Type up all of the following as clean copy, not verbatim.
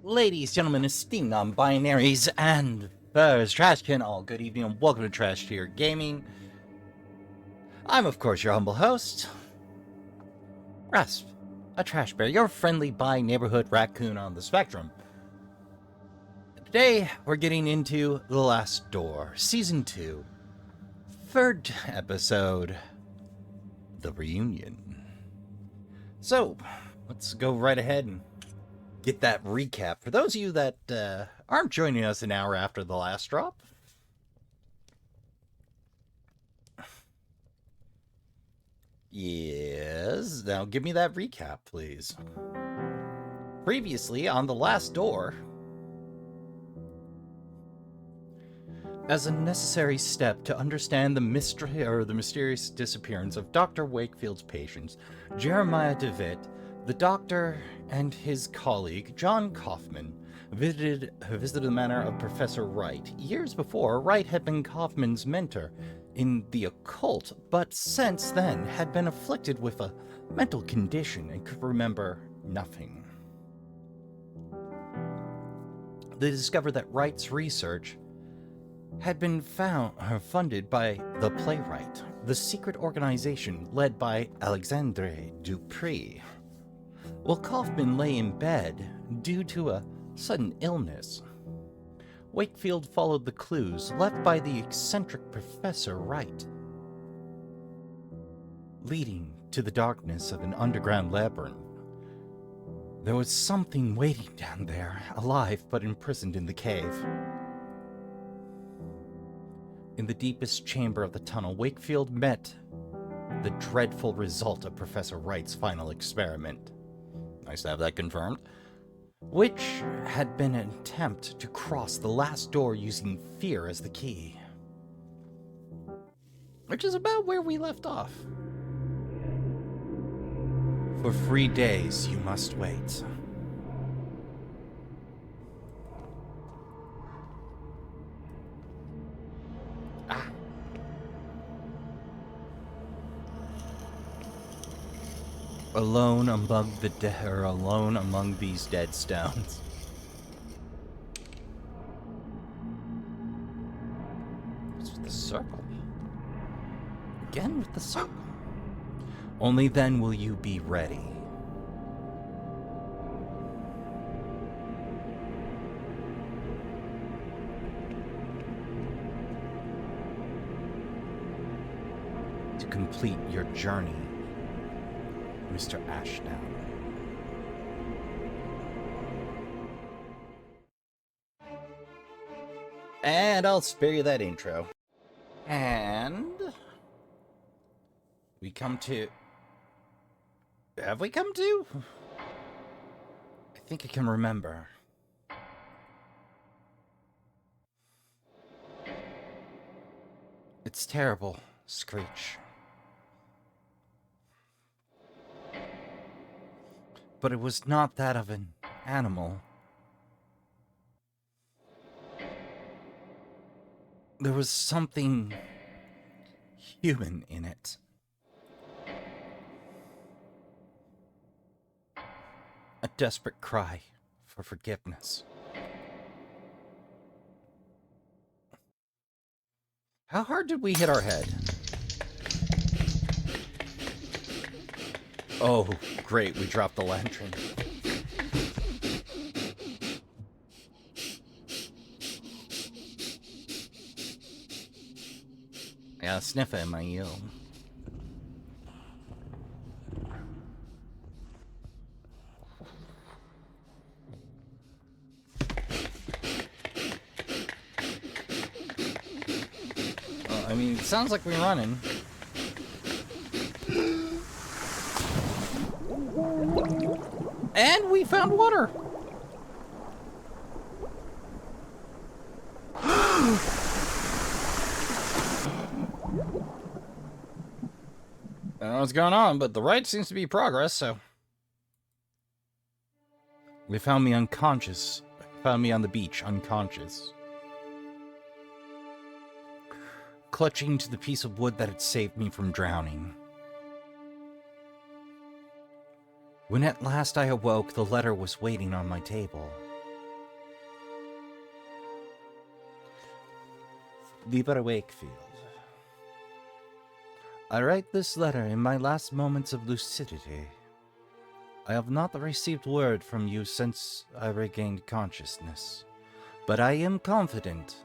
Ladies, gentlemen, esteemed non-binaries, and first trash can, all good evening and welcome to Trash Tier Gaming. I'm, of course, your humble host, Rasp, a trash bear, your friendly bi-neighborhood raccoon on the spectrum. Today, we're getting into The Last Door, Season 2, third episode, The Reunion. So, let's go right ahead and get that recap. For those of you that aren't joining us an hour after the last drop, yes, now give me that recap, please. Previously on The Last Door, as a necessary step to understand the mystery or the mysterious disappearance of Dr. Wakefield's patients, Jeremiah DeWitt, the doctor, and his colleague, John Kaufman, visited the manor of Professor Wright. Years before, Wright had been Kaufman's mentor in the occult, but since then had been afflicted with a mental condition and could remember nothing. They discovered that Wright's research had been funded by the Playwright, the secret organization led by Alexandre Dupree. While Kaufman lay in bed due to a sudden illness, Wakefield followed the clues left by the eccentric Professor Wright, leading to the darkness of an underground labyrinth. There was something waiting down there, alive but imprisoned in the cave. In the deepest chamber of the tunnel, Wakefield met the dreadful result of Professor Wright's final experiment. Nice to have that confirmed. Which had been an attempt to cross the last door using fear as the key. Which is about where we left off. For 3 days you must wait. Alone among alone among these dead stones. What's with the circle? Again with the circle. Only then will you be ready. To complete your journey, Mr. Ashdown. And I'll spare you that intro. And we come to... Have we come to? I think I can remember. It's terrible, Screech. But it was not that of an animal. There was something human in it. A desperate cry for forgiveness. How hard did we hit our head? Oh, great, we dropped the lantern. I got a sniffer in my ear. I mean, it sounds like we're running. And we found water! I don't know what's going on, but the right seems to be progress, so... They found me unconscious. Found me on the beach, unconscious. Clutching to the piece of wood that had saved me from drowning. When at last I awoke, the letter was waiting on my table. Lieber Wakefield, I write this letter in my last moments of lucidity. I have not received word from you since I regained consciousness, but I am confident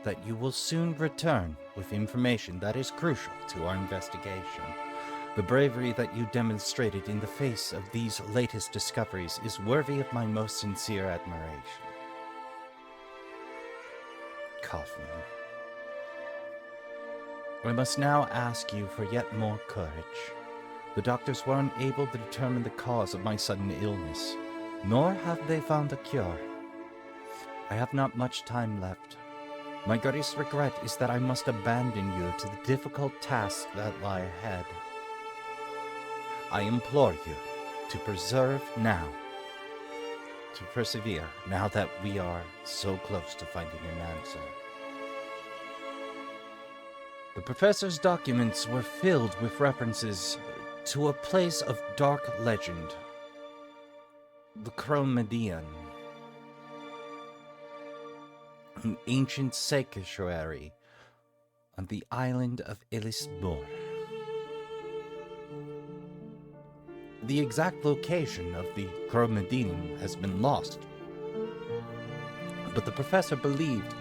that you will soon return with information that is crucial to our investigation. The bravery that you demonstrated in the face of these latest discoveries is worthy of my most sincere admiration. Kaufman. I must now ask you for yet more courage. The doctors were unable to determine the cause of my sudden illness, nor have they found a cure. I have not much time left. My greatest regret is that I must abandon you to the difficult tasks that lie ahead. I implore you to persevere now that we are so close to finding an answer. The professor's documents were filled with references to a place of dark legend, the Chromedian, an ancient sanctuary on the island of Elisbor. The exact location of the Chromedian has been lost, but the professor believed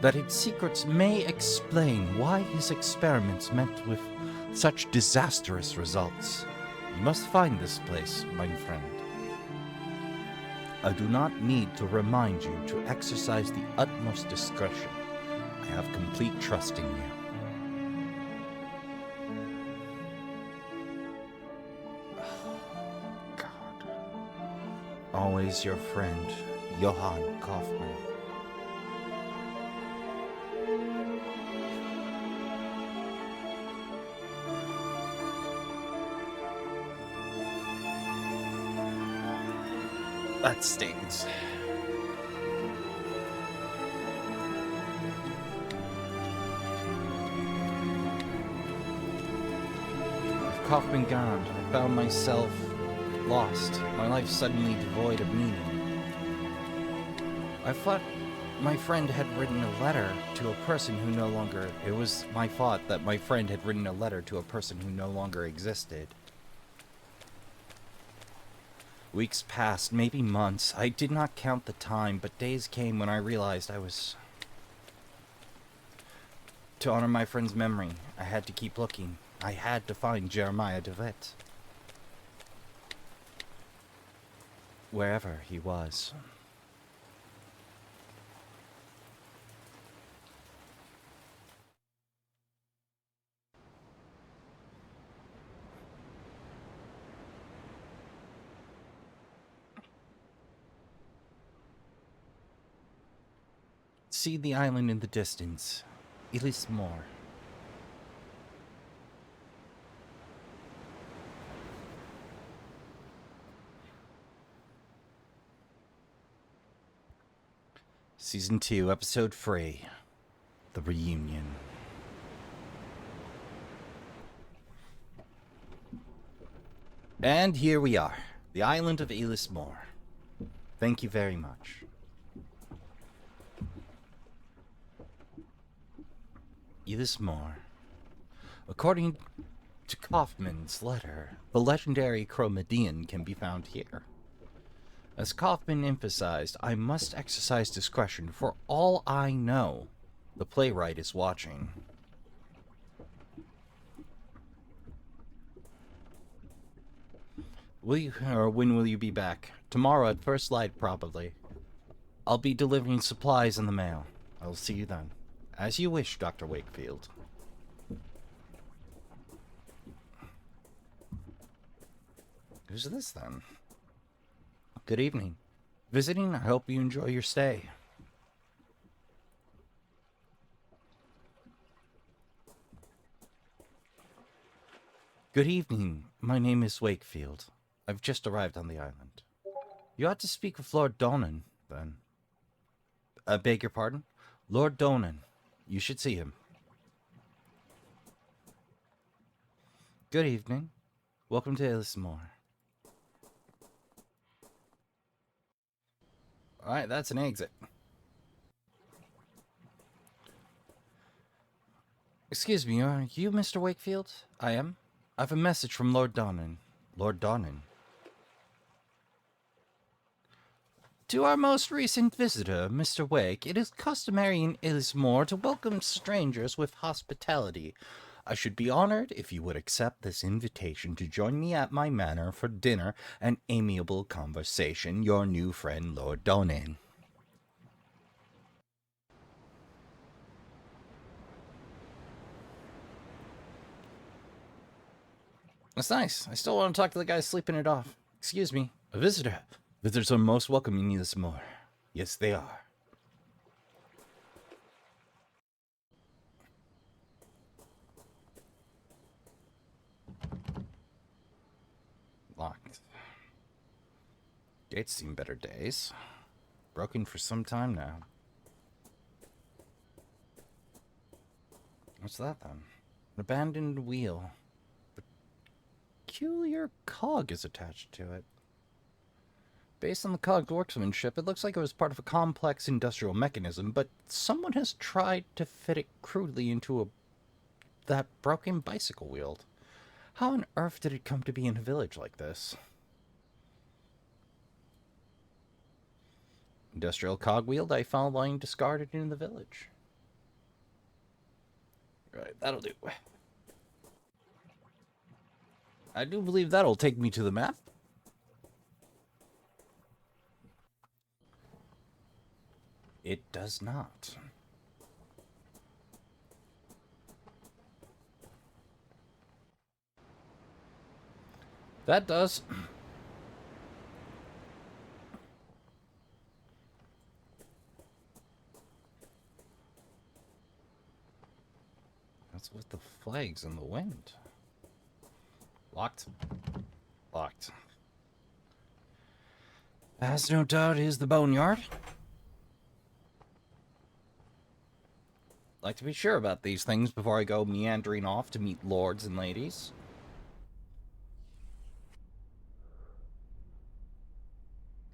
that its secrets may explain why his experiments met with such disastrous results. You must find this place, my friend. I do not need to remind you to exercise the utmost discretion. I have complete trust in you. God. Always your friend, Johann Kaufman. That stings. With Kaufman gone, I found myself lost, my life suddenly devoid of meaning. I thought my friend had written a letter to a person who no longer... It was my thought that my friend had written a letter to a person who no longer existed. Weeks passed, maybe months. I did not count the time, but days came when I realized I was... To honor my friend's memory, I had to keep looking. I had to find Jeremiah DeWitt. Wherever he was. See the island in the distance. Elismore. Season 2, Episode 3. The Reunion. And here we are. The island of Elismore. Thank you very much. Elismore. According to Kaufman's letter, the legendary Chromedian can be found here. As Kaufman emphasized, I must exercise discretion. For all I know, the playwright is watching. When will you be back? Tomorrow at first light, probably. I'll be delivering supplies in the mail. I'll see you then. As you wish, Dr. Wakefield. Who's this, then? Good evening. Visiting? I hope you enjoy your stay. Good evening. My name is Wakefield. I've just arrived on the island. You ought to speak with Lord Donan, then. I beg your pardon? Lord Donan. You should see him. Good evening. Welcome to Elismore. Alright, that's an exit. Excuse me, are you Mr. Wakefield? I am. I've a message from Lord Donnan. Lord Donnan. To our most recent visitor, Mr. Wake, it is customary in Illismore to welcome strangers with hospitality. I should be honored if you would accept this invitation to join me at my manor for dinner and amiable conversation. Your new friend, Lord Donnan. That's nice. I still want to talk to the guy sleeping it off. Excuse me, a visitor. Visitors are most welcome in Illismore. Yes, they are. Locked. Gate's seen better days. Broken for some time now. What's that then? An abandoned wheel. Peculiar cog is attached to it. Based on the cog's workmanship, it looks like it was part of a complex industrial mechanism, but someone has tried to fit it crudely into that broken bicycle wheel. How on earth did it come to be in a village like this? Industrial cogwheel I found lying discarded in the village. Right, that'll do. I do believe that'll take me to the map. It does not. That does. What's with the flags in the wind? Locked. Locked. As no doubt is the boneyard. Like to be sure about these things before I go meandering off to meet lords and ladies.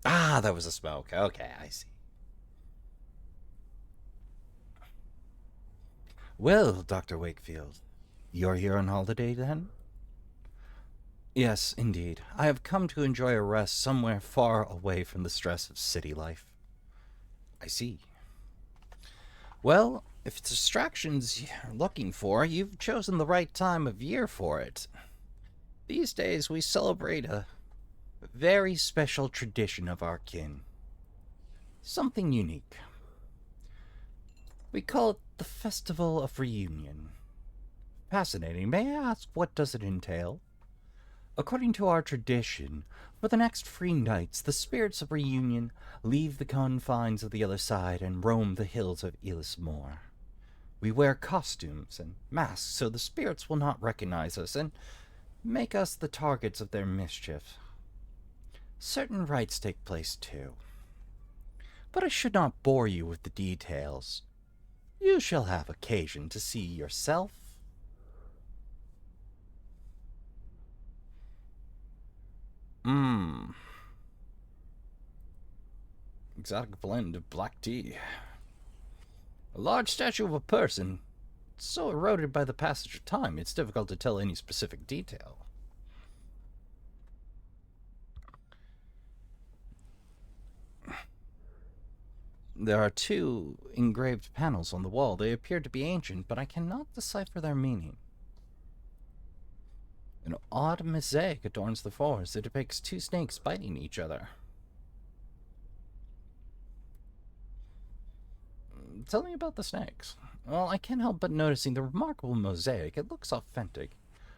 Ah, that was a smoke. Okay, I see. Well, Dr. Wakefield, you're here on holiday then? Yes, indeed. I have come to enjoy a rest somewhere far away from the stress of city life. I see. Well, if it's distractions you're looking for, you've chosen the right time of year for it. These days we celebrate a very special tradition of our kin. Something unique. We call it the Festival of Reunion. Fascinating. May I ask, what does it entail? According to our tradition, for the next 3 nights, the spirits of reunion leave the confines of the other side and roam the hills of Illismore. We wear costumes and masks so the spirits will not recognize us and make us the targets of their mischief. Certain rites take place too. But I should not bore you with the details. You shall have occasion to see yourself. Exotic blend of black tea. A large statue of a person. So eroded by the passage of time, it's difficult to tell any specific detail. There are 2 engraved panels on the wall. They appear to be ancient, but I cannot decipher their meaning. An odd mosaic adorns the floors. It depicts 2 snakes biting each other. Tell me about the snakes. Well, I can't help but noticing the remarkable mosaic. It looks authentic.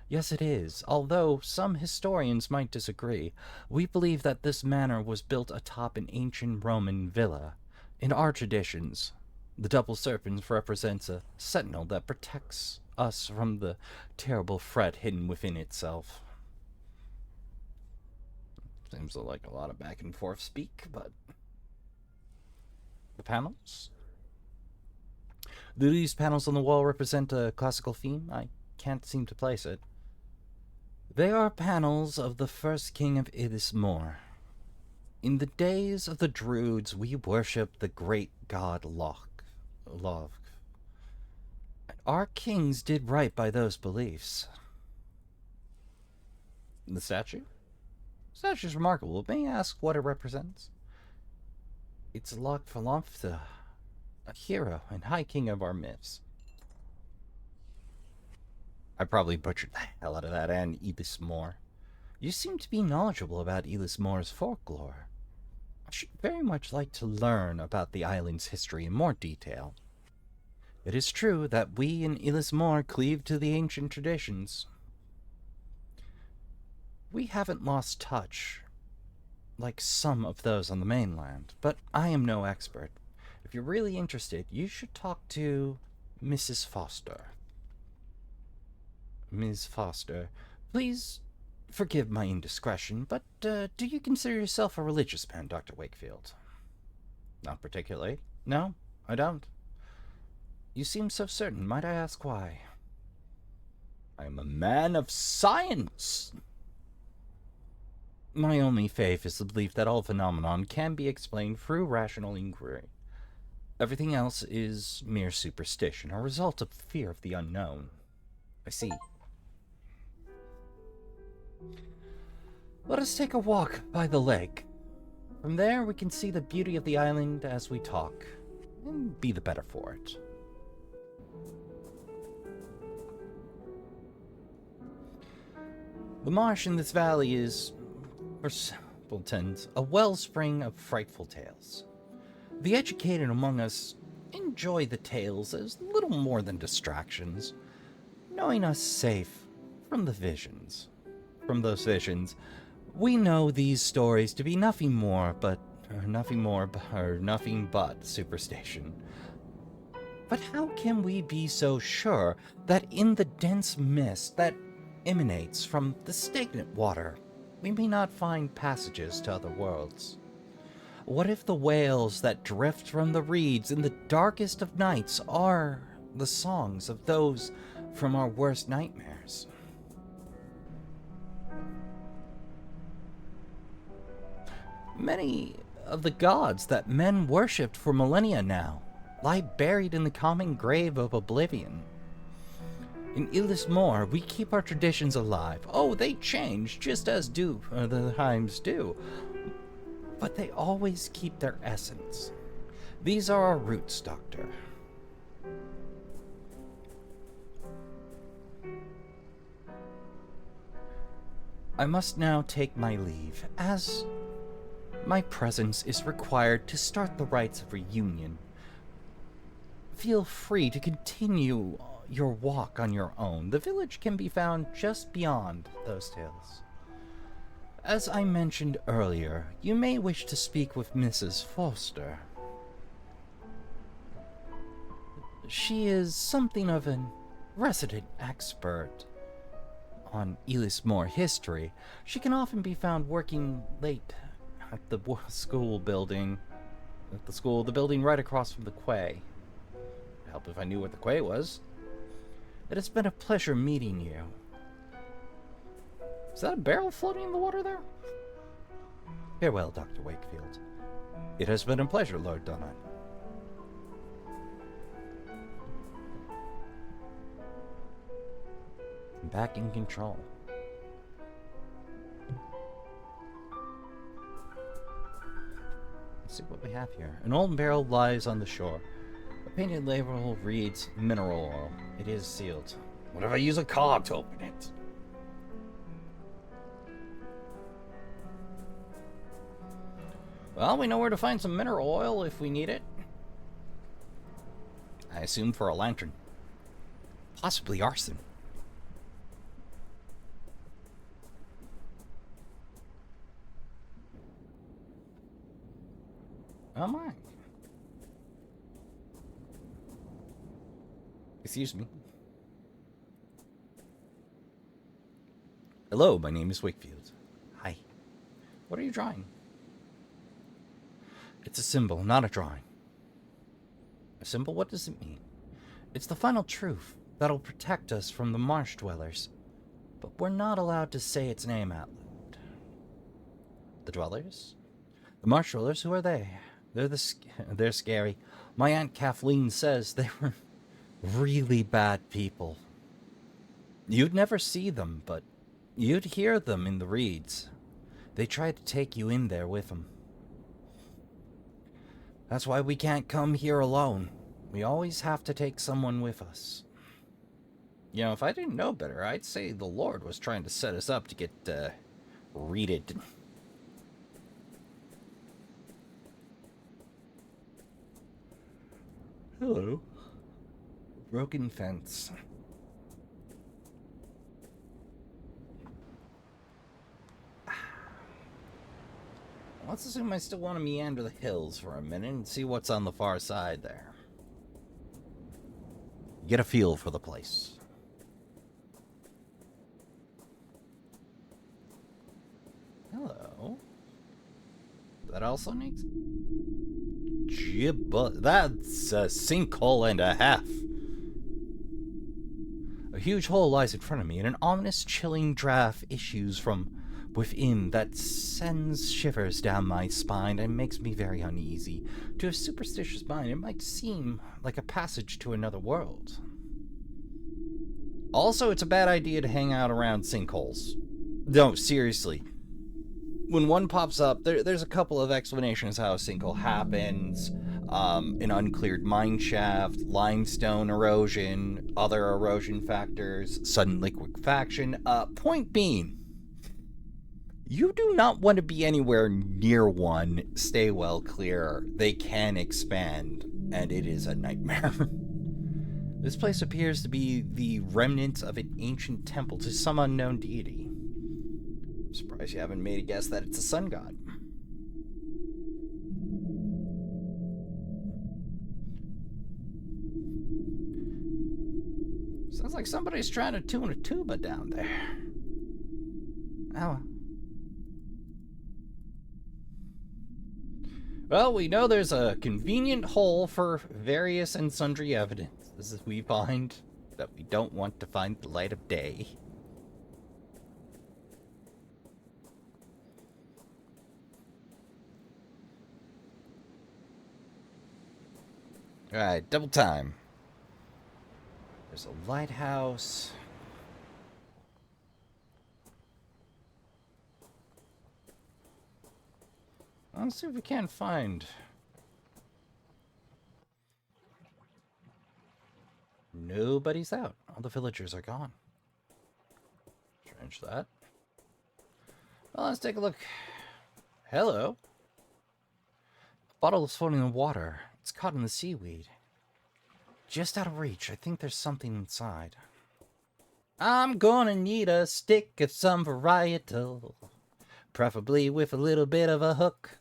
Yes, it is. Although some historians might disagree, we believe that this manor was built atop an ancient Roman villa. In our traditions, the double serpent represents a sentinel that protects us from the terrible threat hidden within itself. Seems like a lot of back and forth speak, but... The panels? Do these panels on the wall represent a classical theme? I can't seem to place it. They are panels of the first king of Illismore. In the days of the Druids, we worshipped the great god Love. And Our kings did right by those beliefs. The statue? The statue is remarkable. May I ask what it represents? It's Lokfalofta, a hero and high king of our myths. I probably butchered the hell out of that, and Elis Moore. You seem to be knowledgeable about Elis Moore's folklore. I should very much like to learn about the island's history in more detail. It is true that we in Elis Moore cleave to the ancient traditions. We haven't lost touch, like some of those on the mainland, but I am no expert. If you're really interested, you should talk to Mrs. Foster. Ms. Foster, please forgive my indiscretion, but do you consider yourself a religious man, Dr. Wakefield? Not particularly. No, I don't. You seem so certain. Might I ask why? I am a man of science. My only faith is the belief that all phenomenon can be explained through rational inquiry. Everything else is mere superstition, a result of fear of the unknown. I see. Let us take a walk by the lake. From there we can see the beauty of the island as we talk, and be the better for it. The marsh in this valley is, for simpletons, a wellspring of frightful tales. The educated among us enjoy the tales as little more than distractions, knowing us safe from the visions. From those visions, we know these stories to be nothing but superstition. But how can we be so sure that in the dense mist that emanates from the stagnant water, we may not find passages to other worlds? What if the wails that drift from the reeds in the darkest of nights are the songs of those from our worst nightmares? Many of the gods that men worshipped for millennia now lie buried in the common grave of oblivion. In Elis Moore, we keep our traditions alive. Oh, they change, just as do the times do. But they always keep their essence. These are our roots, Doctor. I must now take my leave, as my presence is required to start the rites of reunion. Feel free to continue your walk on your own. The village can be found just beyond those hills. As I mentioned earlier, you may wish to speak with Mrs. Foster. She is something of a resident expert on Elis Moore history. She can often be found working late at the school building. The building right across from the quay. It'd help if I knew what the quay was. It has been a pleasure meeting you. Is that a barrel floating in the water there? Farewell, Dr. Wakefield. It has been a pleasure, Lord Donut. I'm back in control. Let's see what we have here. An old barrel lies on the shore. A painted label reads mineral oil. It is sealed. What if I use a cog to open it? Well, we know where to find some mineral oil if we need it. I assume for a lantern. Possibly arson. Oh my. Excuse me. Hello, my name is Wakefield. Hi. What are you drawing? It's a symbol, not a drawing. A symbol? What does it mean? It's the final truth that'll protect us from the marsh dwellers. But we're not allowed to say its name out loud. The dwellers? The marsh dwellers, who are they? They're scary. My Aunt Kathleen says they were Really bad people. You'd never see them, but you'd hear them in the reeds. They try to take you in there with them. That's why we can't come here alone. We always have to take someone with us. You know, if I didn't know better, I'd say the Lord was trying to set us up to get, reeded. Hello. Broken fence. Let's assume I still want to meander the hills for a minute and see what's on the far side there. Get a feel for the place. Hello. That also needs... That's a sinkhole and a half. A huge hole lies in front of me, and an ominous, chilling draft issues from within that sends shivers down my spine and makes me very uneasy. To a superstitious mind, it might seem like a passage to another world. Also, it's a bad idea to hang out around sinkholes. No, seriously. When one pops up, there's a couple of explanations how a sinkhole happens. An uncleared mine shaft, limestone erosion, other erosion factors, sudden liquefaction. Point being, you do not want to be anywhere near one. Stay well clear. They can expand, and it is a nightmare. This place appears to be the remnants of an ancient temple to some unknown deity. I'm surprised you haven't made a guess that it's a sun god. Sounds like somebody's trying to tune a tuba down there. Oh. Well, we know there's a convenient hole for various and sundry evidence. This is we find that we don't want to find the light of day. Alright, double time. There's a lighthouse. Let's see if we can't find... Nobody's out. All the villagers are gone. Strange that. Well, let's take a look. Hello. A bottle is floating in the water. It's caught in the seaweed. Just out of reach. I think there's something inside. I'm gonna need a stick of some varietal. Preferably with a little bit of a hook.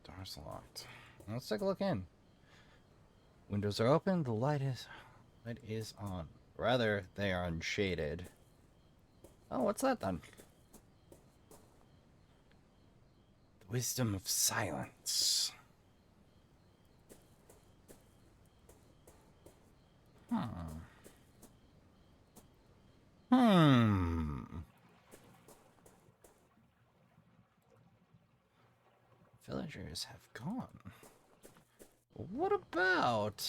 Door's locked. Let's take a look in. Windows are open. The light is on. Rather, they are unshaded. Oh, what's that then? The wisdom of silence. Villagers have gone. What about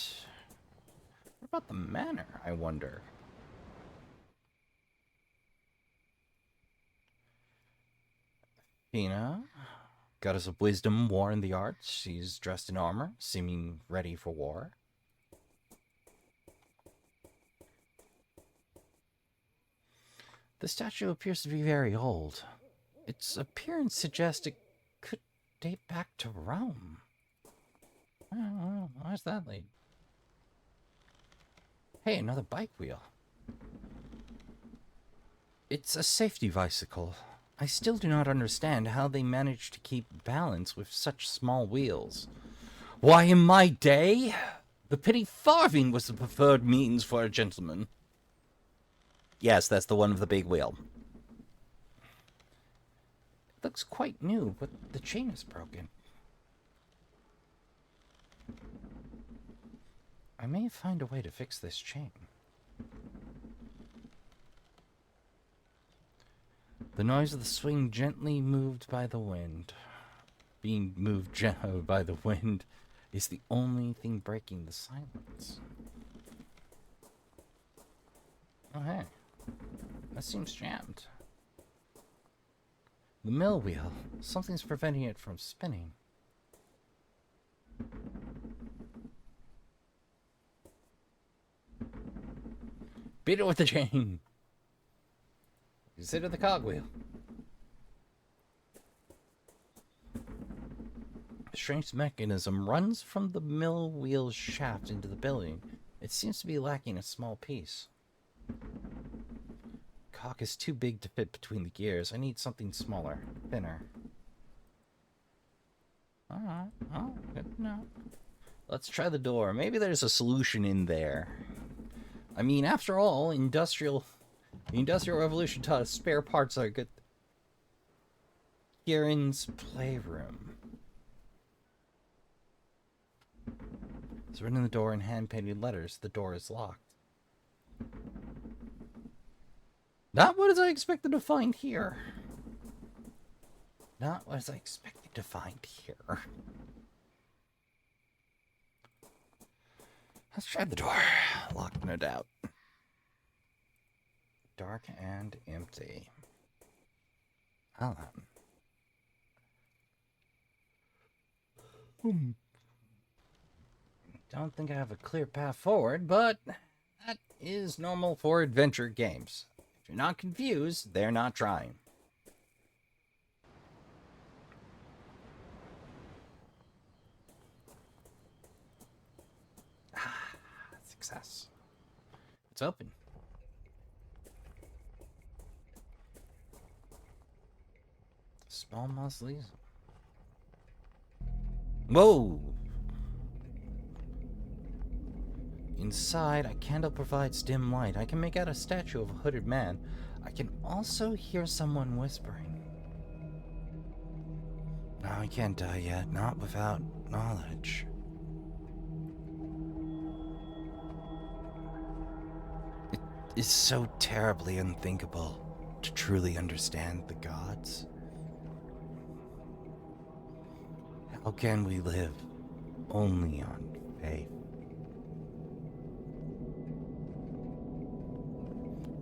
the manor, I wonder? Athena, goddess of wisdom, war in the arts. She's dressed in armor, seeming ready for war. The statue appears to be very old. Its appearance suggests it could date back to Rome. Oh, where's that lead? Hey, another bike wheel. It's a safety bicycle. I still do not understand how they managed to keep balance with such small wheels. Why, in my day, the penny farthing was the preferred means for a gentleman. Yes, that's the one with the big wheel. It looks quite new, but the chain is broken. I may find a way to fix this chain. The noise of the swing gently moved by the wind. Being moved gently by the wind is the only thing breaking the silence. Oh, hey. That seems jammed. The mill wheel. Something's preventing it from spinning. Beat it with the chain. Consider the cogwheel. A strange mechanism runs from the mill wheel shaft into the building. It seems to be lacking a small piece. Cock is too big to fit between the gears. I need something smaller, thinner. Alright, oh, good to know. Let's try the door. Maybe there's a solution in there. I mean, after all, the Industrial Revolution taught us spare parts are good. Kieran's playroom. It's written in the door in hand-painted letters. The door is locked. Not what I expected to find here. Not what I expected to find here. Let's try the door. Locked, no doubt. Dark and empty. Alan. Don't think I have a clear path forward, but that is normal for adventure games. If you're not confused, they're not trying. Success. It's open. Small mausoleum. Whoa! Inside, a candle provides dim light. I can make out a statue of a hooded man. I can also hear someone whispering. No, I can't die yet. Not without knowledge. It is so terribly unthinkable to truly understand the gods. How can we live only on faith?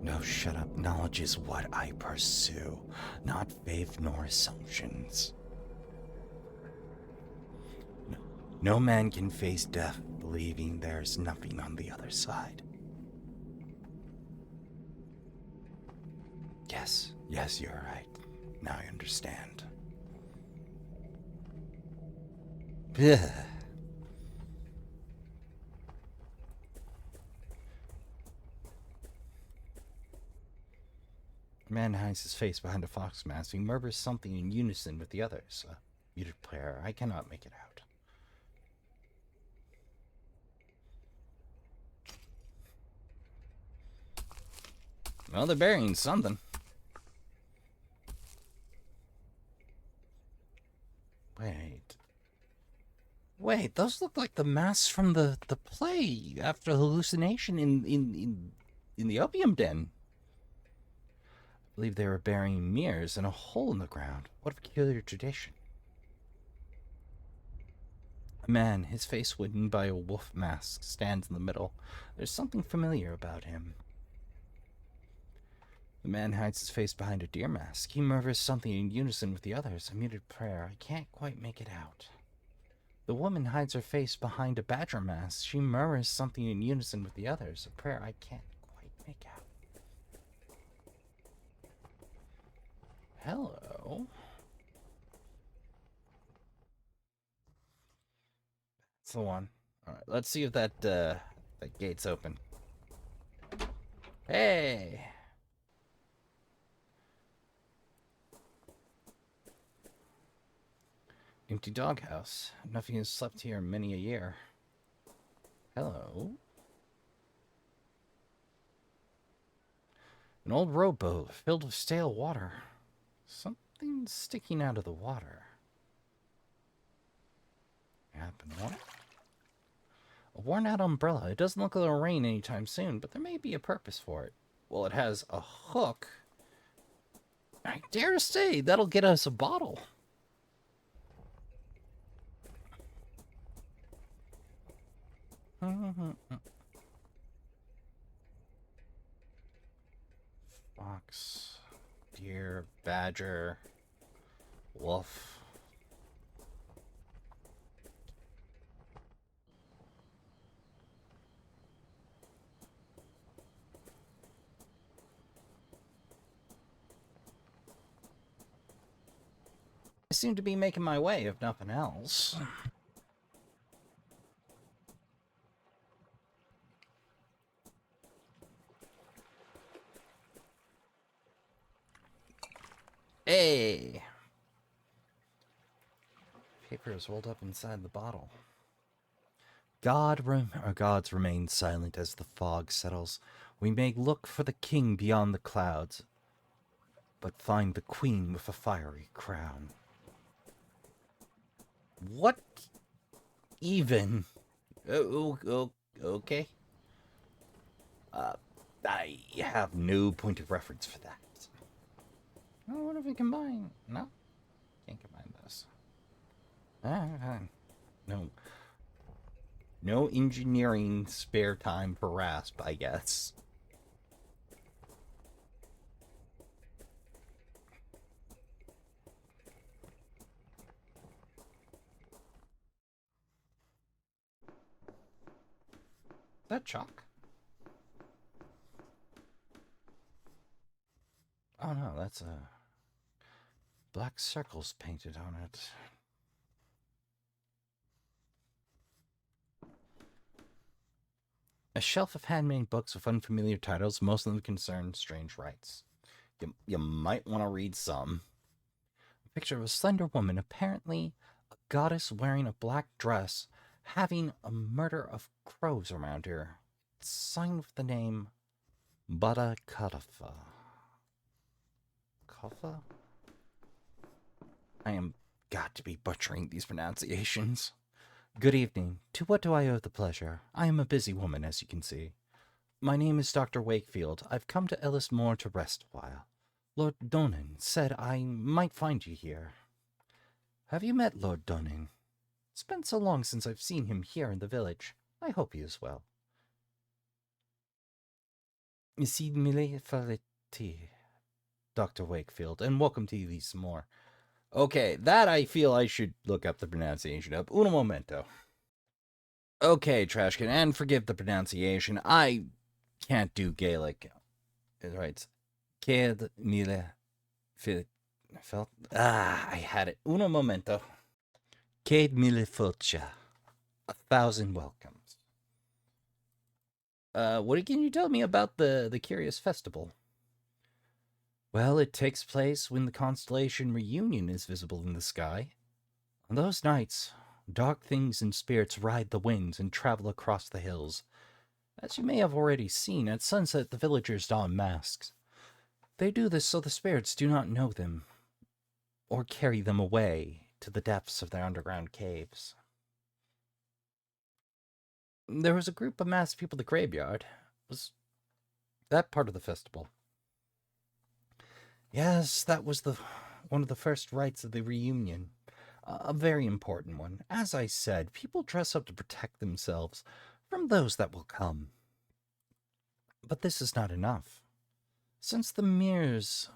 No, shut up. Knowledge is what I pursue, not faith nor assumptions. No man can face death believing there's nothing on the other side. Yes, you're right. Now I understand. Ugh. A man hides his face behind a fox mask. He murmurs something in unison with the others. A muted prayer. I cannot make it out. Well, they're burying something. Wait, those look like the masks from the play after the hallucination in the opium den. I believe they were burying mirrors in a hole in the ground. What a peculiar tradition. A man, his face hidden by a wolf mask, stands in the middle. There's something familiar about him. The man hides his face behind a deer mask. He murmurs something in unison with the others. A muted prayer. I can't quite make it out. The woman hides her face behind a badger mask. She murmurs something in unison with the others. A prayer I can't quite make out. Hello. That's the one. Alright, let's see if that gate's open. Hey! Empty doghouse. Nothing has slept here in many a year. Hello. An old rowboat filled with stale water. Something sticking out of the water. A worn-out umbrella. It doesn't look like it'll rain anytime soon, but there may be a purpose for it. Well, it has a hook I dare say that'll get us a bottle. Fox, deer, badger, wolf. I seem to be making my way, if nothing else. Hey! Paper is rolled up inside the bottle. Gods remain silent as the fog settles. We may look for the king beyond the clouds, but find the queen with a fiery crown. What even? Okay. I have no point of reference for that. Oh, what if we combine? No? Can't combine this. No. No engineering spare time for Rasp, I guess. Is that chalk? Oh no, that's black circles painted on it. A shelf of handmade books with unfamiliar titles, most of them concern strange rites. You might want to read some. A picture of a slender woman, apparently a goddess wearing a black dress, having a murder of crows around her. It's signed with the name Bada Kadafa. Kafa? I am got to be butchering these pronunciations. Good evening. To what do I owe the pleasure? I am a busy woman, as you can see. My name is Dr. Wakefield. I've come to Ellis Moor to rest a while. Lord Donan said I might find you here. Have you met Lord Donan? It's been so long since I've seen him here in the village. I hope he is well. Ici mille faleti, Dr. Wakefield, and welcome to Ellis Moor. Okay, that I feel I should look up the pronunciation of. Un momento. Okay, Trashkin, and forgive the pronunciation. I can't do Gaelic. It writes Ced mille felt. I had it. Uno momento. Ced mille fulcia. 1,000 welcomes. What can you tell me about the curious festival? Well, it takes place when the constellation Reunion is visible in the sky. On those nights, dark things and spirits ride the winds and travel across the hills. As you may have already seen, at sunset the villagers don masks. They do this so the spirits do not know them, or carry them away to the depths of their underground caves. There was a group of masked people at the graveyard. Was that part of the festival? Yes, that was one of the first rites of the reunion. A very important one. As I said, people dress up to protect themselves from those that will come. But this is not enough. Since the mirrors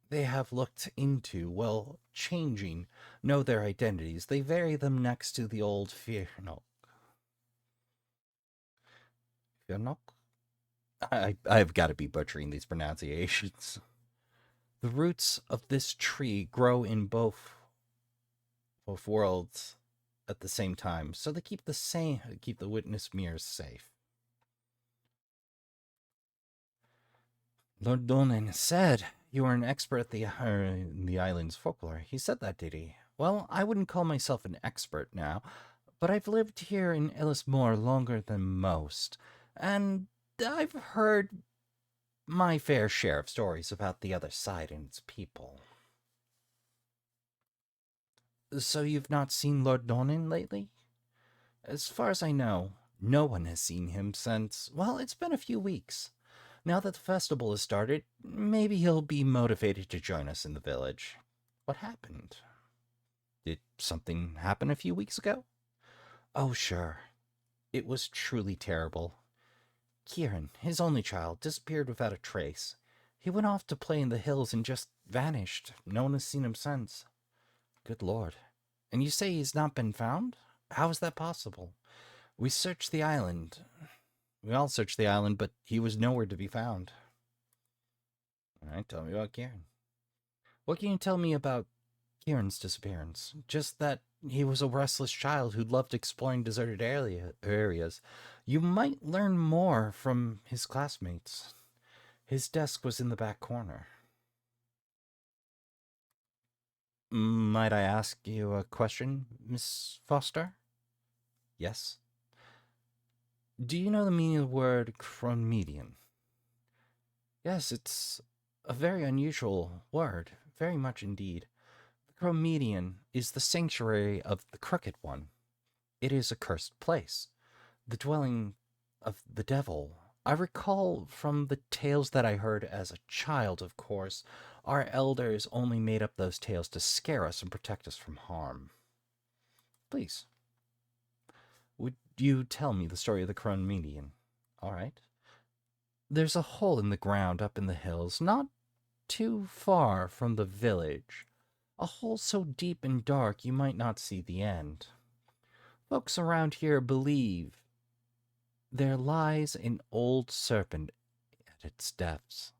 they have looked into, while changing, know their identities, they bury them next to the old Fiernok. Fiernok? I've got to be butchering these pronunciations. The roots of this tree grow in both worlds at the same time, so they keep the witness mirrors safe. Lord Donan said you are an expert in the island's folklore. He said that, did he? Well, I wouldn't call myself an expert now, but I've lived here in Ellis Moor longer than most, and I've heard my fair share of stories about the other side and its people. So you've not seen Lord Donan lately? As far as I know, no one has seen him since, well, it's been a few weeks. Now that the festival has started, maybe he'll be motivated to join us in the village. What happened? Did something happen a few weeks ago? Oh, sure. It was truly terrible. Kieran, his only child, disappeared without a trace. He went off to play in the hills and just vanished. No one has seen him since. Good Lord. And you say he's not been found? How is that possible? We searched the island. We all searched the island, but he was nowhere to be found. All right, tell me about Kieran. What can you tell me about Kieran's disappearance? Just that he was a restless child who loved exploring deserted areas. You might learn more from his classmates. His desk was in the back corner. Might I ask you a question, Miss Foster? Yes. Do you know the meaning of the word chromedian? Yes, it's a very unusual word, very much indeed. The chromedian is the sanctuary of the Crooked One. It is a cursed place, the dwelling of the devil. I recall from the tales that I heard as a child, of course, our elders only made up those tales to scare us and protect us from harm. Please, would you tell me the story of the chromedian? All right. There's a hole in the ground up in the hills, not too far from the village. A hole so deep and dark you might not see the end. Folks around here believe there lies an old serpent at its depths,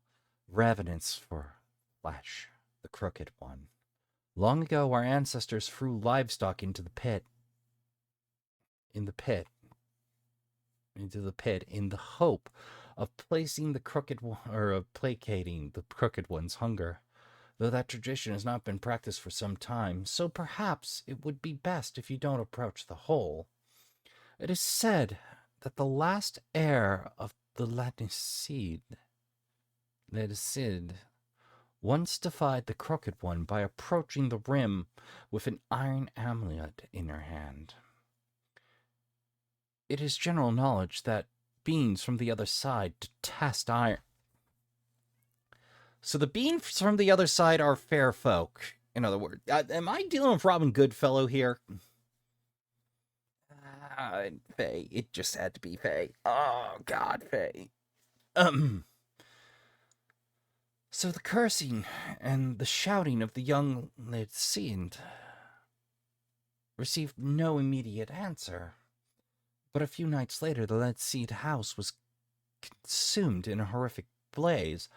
ravenous for flesh, the Crooked One. Long ago, our ancestors threw livestock into the pit, in the hope of placing the crooked one, or of placating the Crooked One's hunger. Though that tradition has not been practiced for some time, so perhaps it would be best if you don't approach the hole. It is said that the last heir of the Ladnicid once defied the Crooked One by approaching the rim with an iron amulet in her hand. It is general knowledge that beings from the other side detest iron. So the beings from the other side are fair folk. In other words, am I dealing with Robin Goodfellow here? Faye. It just had to be Faye. Oh, God, Faye. So the cursing and the shouting of the young Lycian received no immediate answer. But a few nights later, the Lycian house was consumed in a horrific blaze,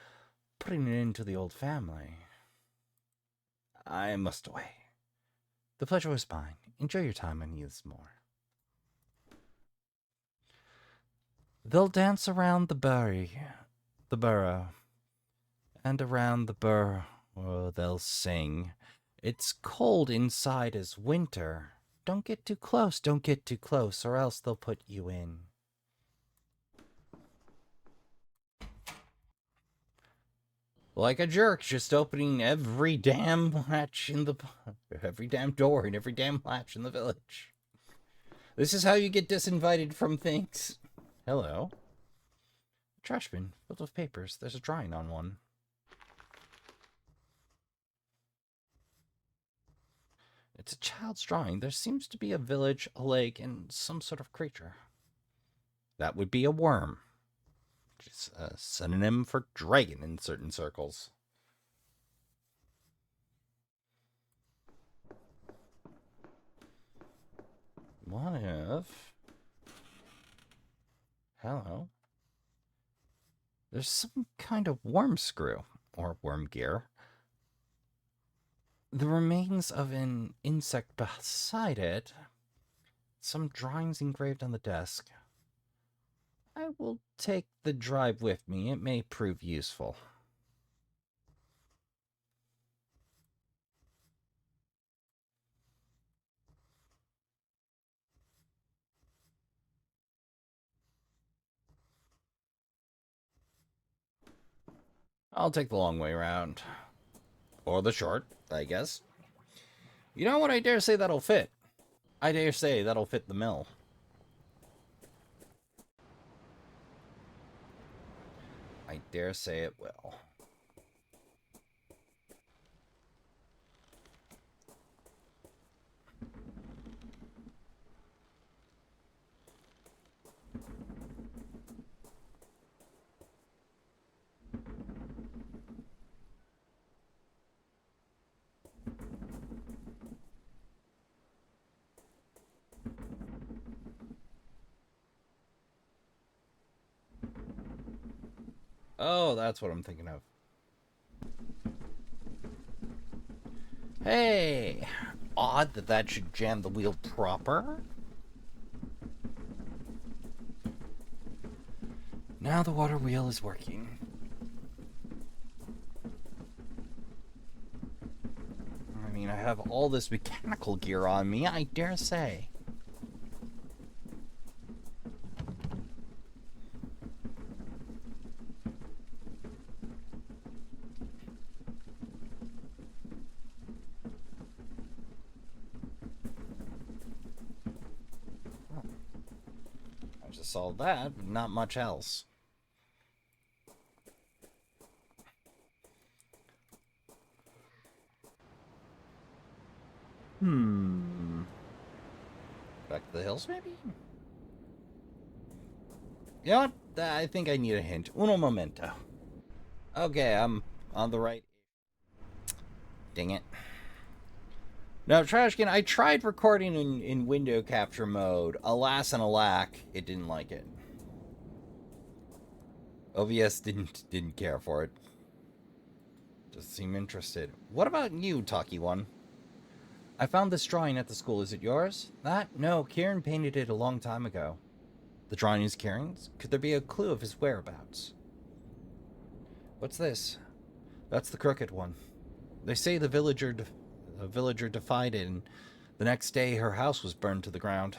putting an end to the old family. I must away. The pleasure was mine. Enjoy your time on Youthsmore. They'll dance around the burrow, and around the burrow they'll sing. It's cold inside as winter. Don't get too close, or else they'll put you in. Like a jerk, just opening every damn latch in the... every damn door and every damn latch in the village. This is how you get disinvited from things. Hello. Trash bin filled with papers. There's a drawing on one. It's a child's drawing. There seems to be a village, a lake, and some sort of creature. That would be a worm. Which is a synonym for dragon in certain circles. What if... Hello. There's some kind of worm screw, or worm gear. The remains of an insect beside it. Some drawings engraved on the desk. I will take the drive with me. It may prove useful. I'll take the long way around. Or the short, I guess. You know what? I dare say that'll fit. I dare say that'll fit the mill. I I dare say it will. Oh, that's what I'm thinking of. Hey! Odd that that should jam the wheel proper. Now the water wheel is working. I mean, I have all this mechanical gear on me, I dare say. I just saw that, but not much else. Back to the hills, maybe? You know what? I think I need a hint. Uno momento. Okay, I'm on the right. Dang it. Now, Trashkin, I tried recording in window capture mode. Alas and alack, it didn't like it. OBS didn't care for it. Doesn't seem interested. What about you, Talkie One? I found this drawing at the school. Is it yours? That? No, Kieran painted it a long time ago. The drawing is Kieran's? Could there be a clue of his whereabouts? What's this? That's the crooked one. They say the villager defied it, and the next day her house was burned to the ground.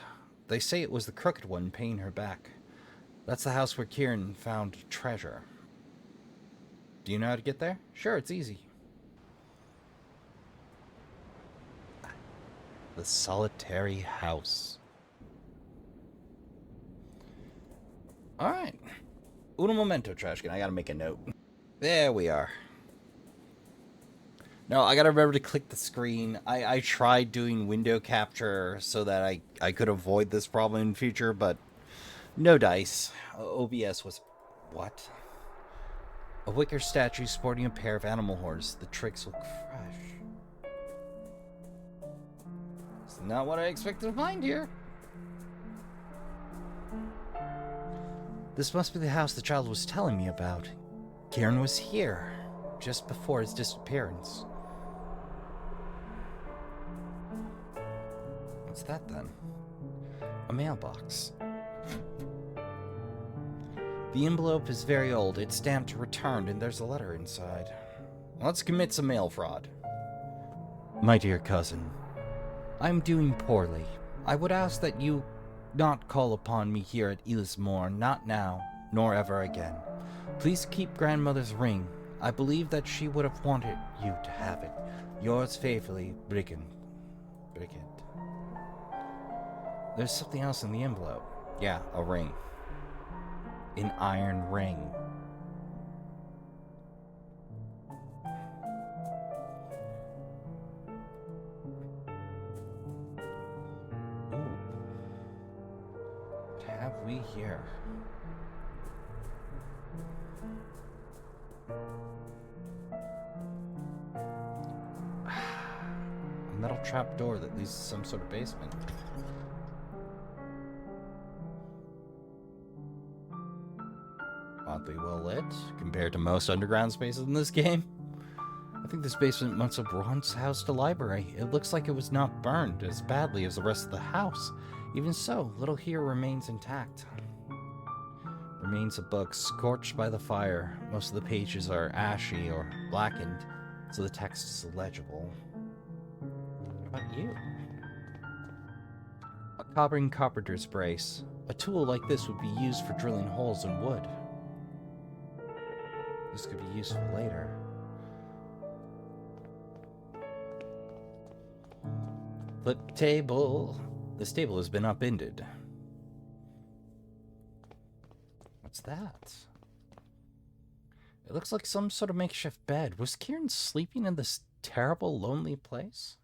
They say it was the crooked one paying her back. That's the house where Kieran found treasure. Do you know how to get there? Sure, it's easy. The solitary house. Alright. Uno momento, Trashkin. I gotta make a note. There we are. No, I gotta remember to click the screen. I tried doing window capture so that I could avoid this problem in future, but no dice. OBS was... What? A wicker statue sporting a pair of animal horns. The tricks look fresh. It's not what I expected to find here. This must be the house the child was telling me about. Kieran was here, just before his disappearance. What's that, then? A mailbox. The envelope is very old. It's stamped returned, and there's a letter inside. Let's commit some mail fraud. My dear cousin, I'm doing poorly. I would ask that you not call upon me here at Elismore, not now, nor ever again. Please keep grandmother's ring. I believe that she would have wanted you to have it. Yours faithfully, Brigand. There's something else in the envelope. Yeah, a ring. An iron ring. Ooh. What have we here? A metal trap door that leads to some sort of basement. Oddly well lit, compared to most underground spaces in this game. I think this basement must have once housed a library. It looks like it was not burned as badly as the rest of the house. Even so, little here remains intact. Remains of books scorched by the fire. Most of the pages are ashy or blackened, so the text is illegible. What about you? A cobbing carpenter's brace. A tool like this would be used for drilling holes in wood. This could be useful later. Flip table. This table has been upended. What's that? It looks like some sort of makeshift bed. Was Kieran sleeping in this terrible, lonely place?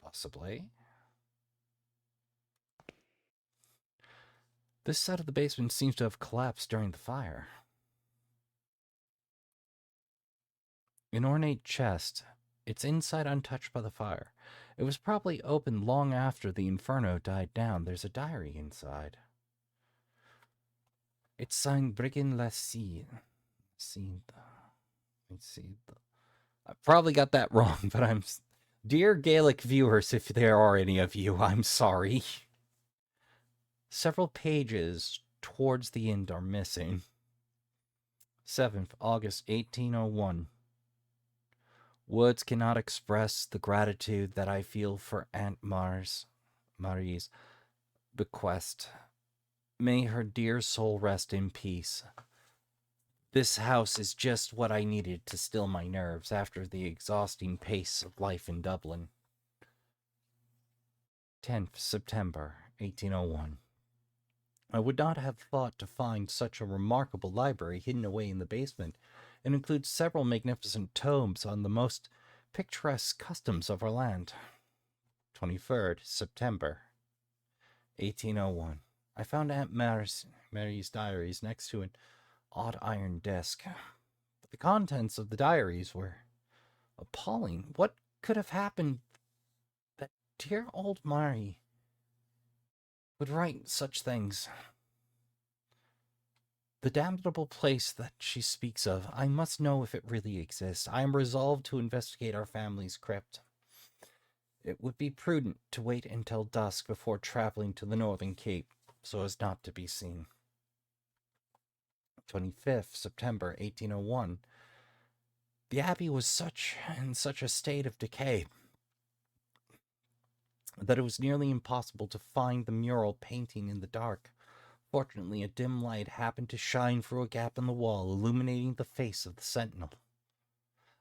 Possibly. This side of the basement seems to have collapsed during the fire. An ornate chest, its inside untouched by the fire. It was probably opened long after the inferno died down. There's a diary inside. It's signed Brigand Lassie. I probably got that wrong, but I'm... Dear Gaelic viewers, if there are any of you, I'm sorry. Several pages towards the end are missing. 7th August 1801. Words cannot express the gratitude that I feel for Aunt Marie's bequest. May her dear soul rest in peace. This house is just what I needed to still my nerves after the exhausting pace of life in Dublin. 10th September 1801. I would not have thought to find such a remarkable library hidden away in the basement. It includes several magnificent tomes on the most picturesque customs of our land. 23rd September 1801. I found Aunt Mary's diaries next to an odd iron desk. The contents of the diaries were appalling. What could have happened that dear old Mary would write such things? The damnable place that she speaks of, I must know if it really exists. I am resolved to investigate our family's crypt. It would be prudent to wait until dusk before traveling to the Northern Cape, so as not to be seen. 25th September 1801. The abbey was in such a state of decay that it was nearly impossible to find the mural painting in the dark. Fortunately, a dim light happened to shine through a gap in the wall, illuminating the face of the sentinel.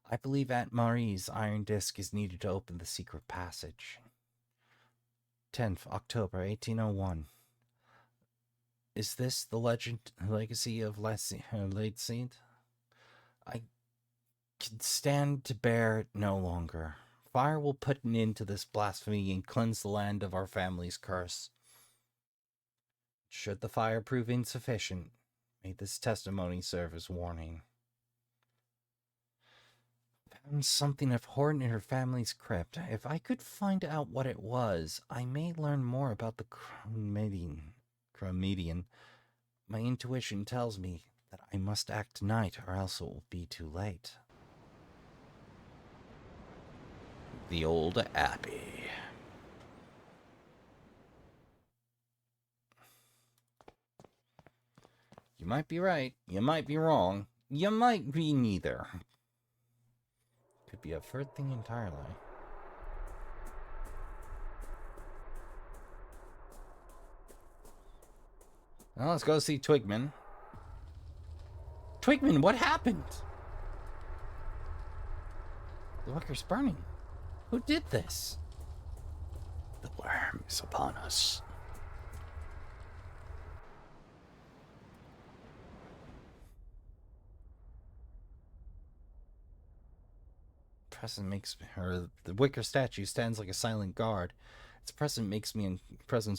I believe Aunt Marie's iron disc is needed to open the secret passage. 10th October 1801. Is this the legacy of late saint? I can stand to bear it no longer. Fire will put an end to this blasphemy and cleanse the land of our family's curse. Should the fire prove insufficient, may this testimony serve as warning. Found something abhorrent in her family's crypt. If I could find out what it was, I may learn more about the Chromedian. My intuition tells me that I must act tonight, or else it will be too late. The old abbey. You might be right, you might be wrong, you might be neither. Could be a third thing entirely. Well, let's go see Twigman. Twigman, what happened? The wicker's burning. Who did this? The worm is upon us. The wicker statue stands like a silent guard. Its presence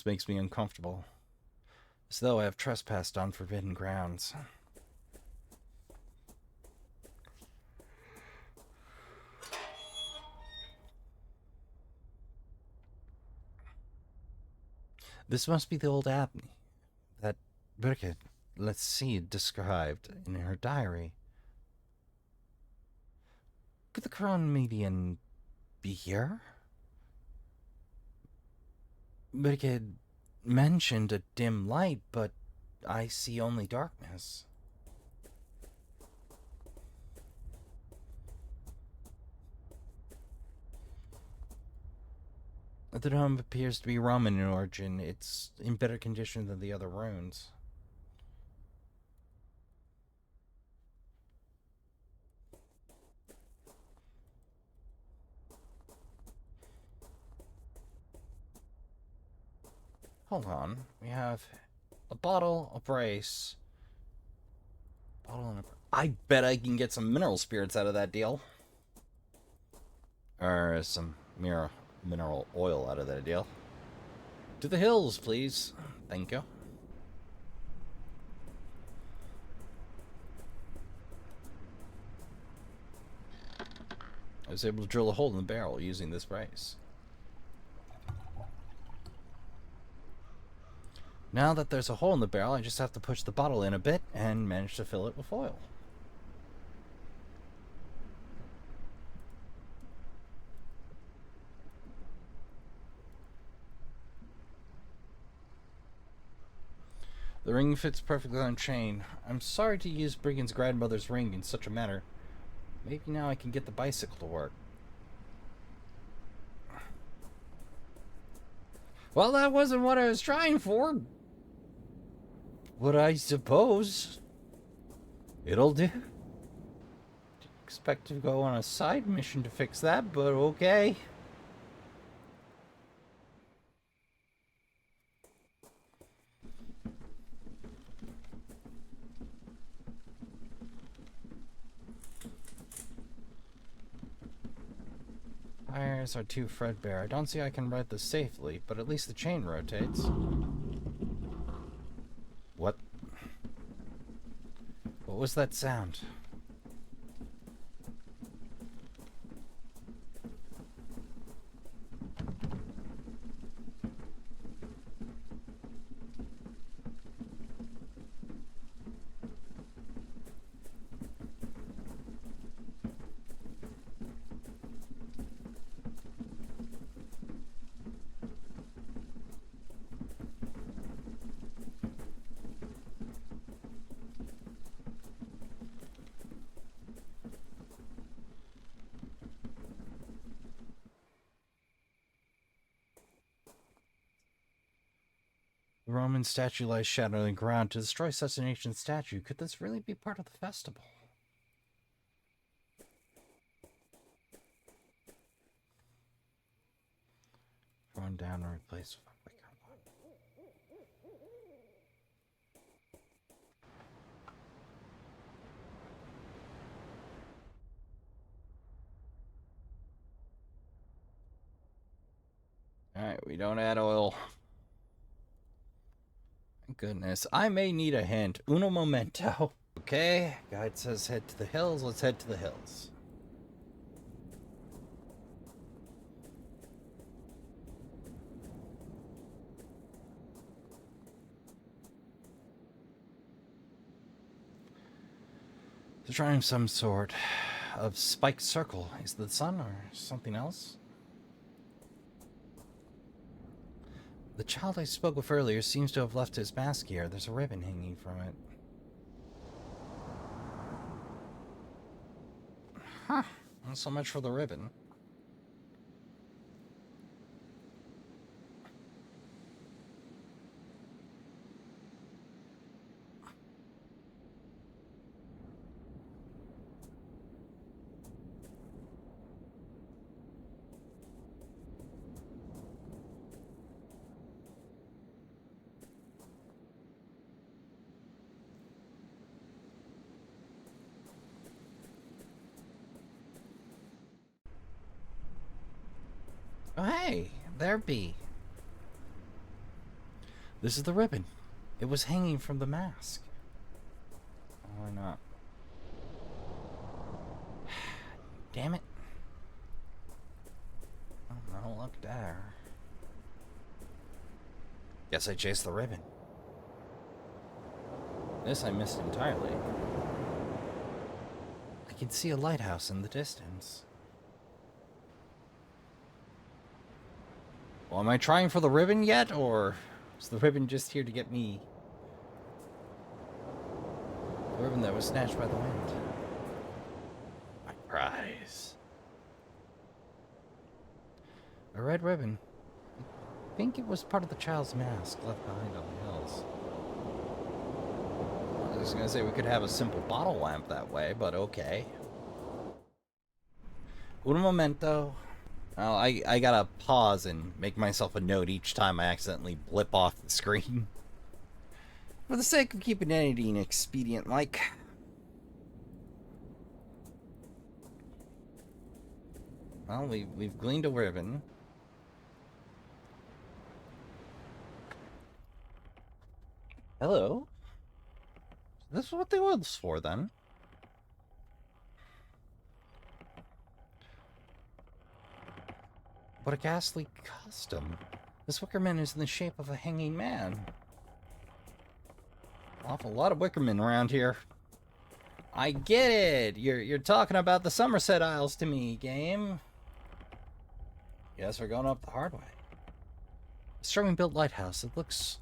makes me uncomfortable, as though I have trespassed on forbidden grounds. This must be the old abbey that Birgit, let's see, described in her diary. Could the Chromedian be here? Birgit mentioned a dim light, but I see only darkness. The dome appears to be Roman in origin. It's in better condition than the other ruins. Hold on. We have a bottle, a brace, Bottle and I bet I can get some mineral spirits out of that deal. Or some mineral oil out of that deal. To the hills, please. Thank you. I was able to drill a hole in the barrel using this brace. Now that there's a hole in the barrel, I just have to push the bottle in a bit and manage to fill it with oil. The ring fits perfectly on chain. I'm sorry to use Brigand's grandmother's ring in such a manner. Maybe now I can get the bicycle to work. Well, that wasn't what I was trying for. But I suppose it'll do. Didn't expect to go on a side mission to fix that, but okay. Tires are too threadbare. I don't see I can ride this safely, but at least the chain rotates. What? What was that sound? The Roman statue lies shadowed on the ground. To destroy such an ancient statue, could this really be part of the festival? Thrown down and replaced with a wicker one. Alright, we don't add oil. Goodness, I may need a hint. Uno momento. Okay, guide says head to the hills. Let's head to the hills. They're trying some sort of spiked circle. Is it the sun or something else? The child I spoke with earlier seems to have left his mask here. There's a ribbon hanging from it. Huh. Not so much for the ribbon. Oh, hey, there be. This is the ribbon. It was hanging from the mask. Why not? Damn it. Oh, no luck there. Guess I chased the ribbon. This I missed entirely. I can see a lighthouse in the distance. Well, am I trying for the ribbon yet, or is the ribbon just here to get me? The ribbon that was snatched by the wind. My prize. A red ribbon. I think it was part of the child's mask left behind on the hills. I was gonna say we could have a simple bottle lamp that way, but okay. Un momento. Oh, I gotta pause and make myself a note each time I accidentally blip off the screen. For the sake of keeping editing expedient-like. Well, we've gleaned a ribbon. Hello? This is what the oil's for, then. What a ghastly custom. This Wickerman is in the shape of a hanging man. Awful lot of Wickermen around here. I get it! You're talking about the Somerset Isles to me, game. Yes, we're going up the hard way. A strongly built lighthouse. It looks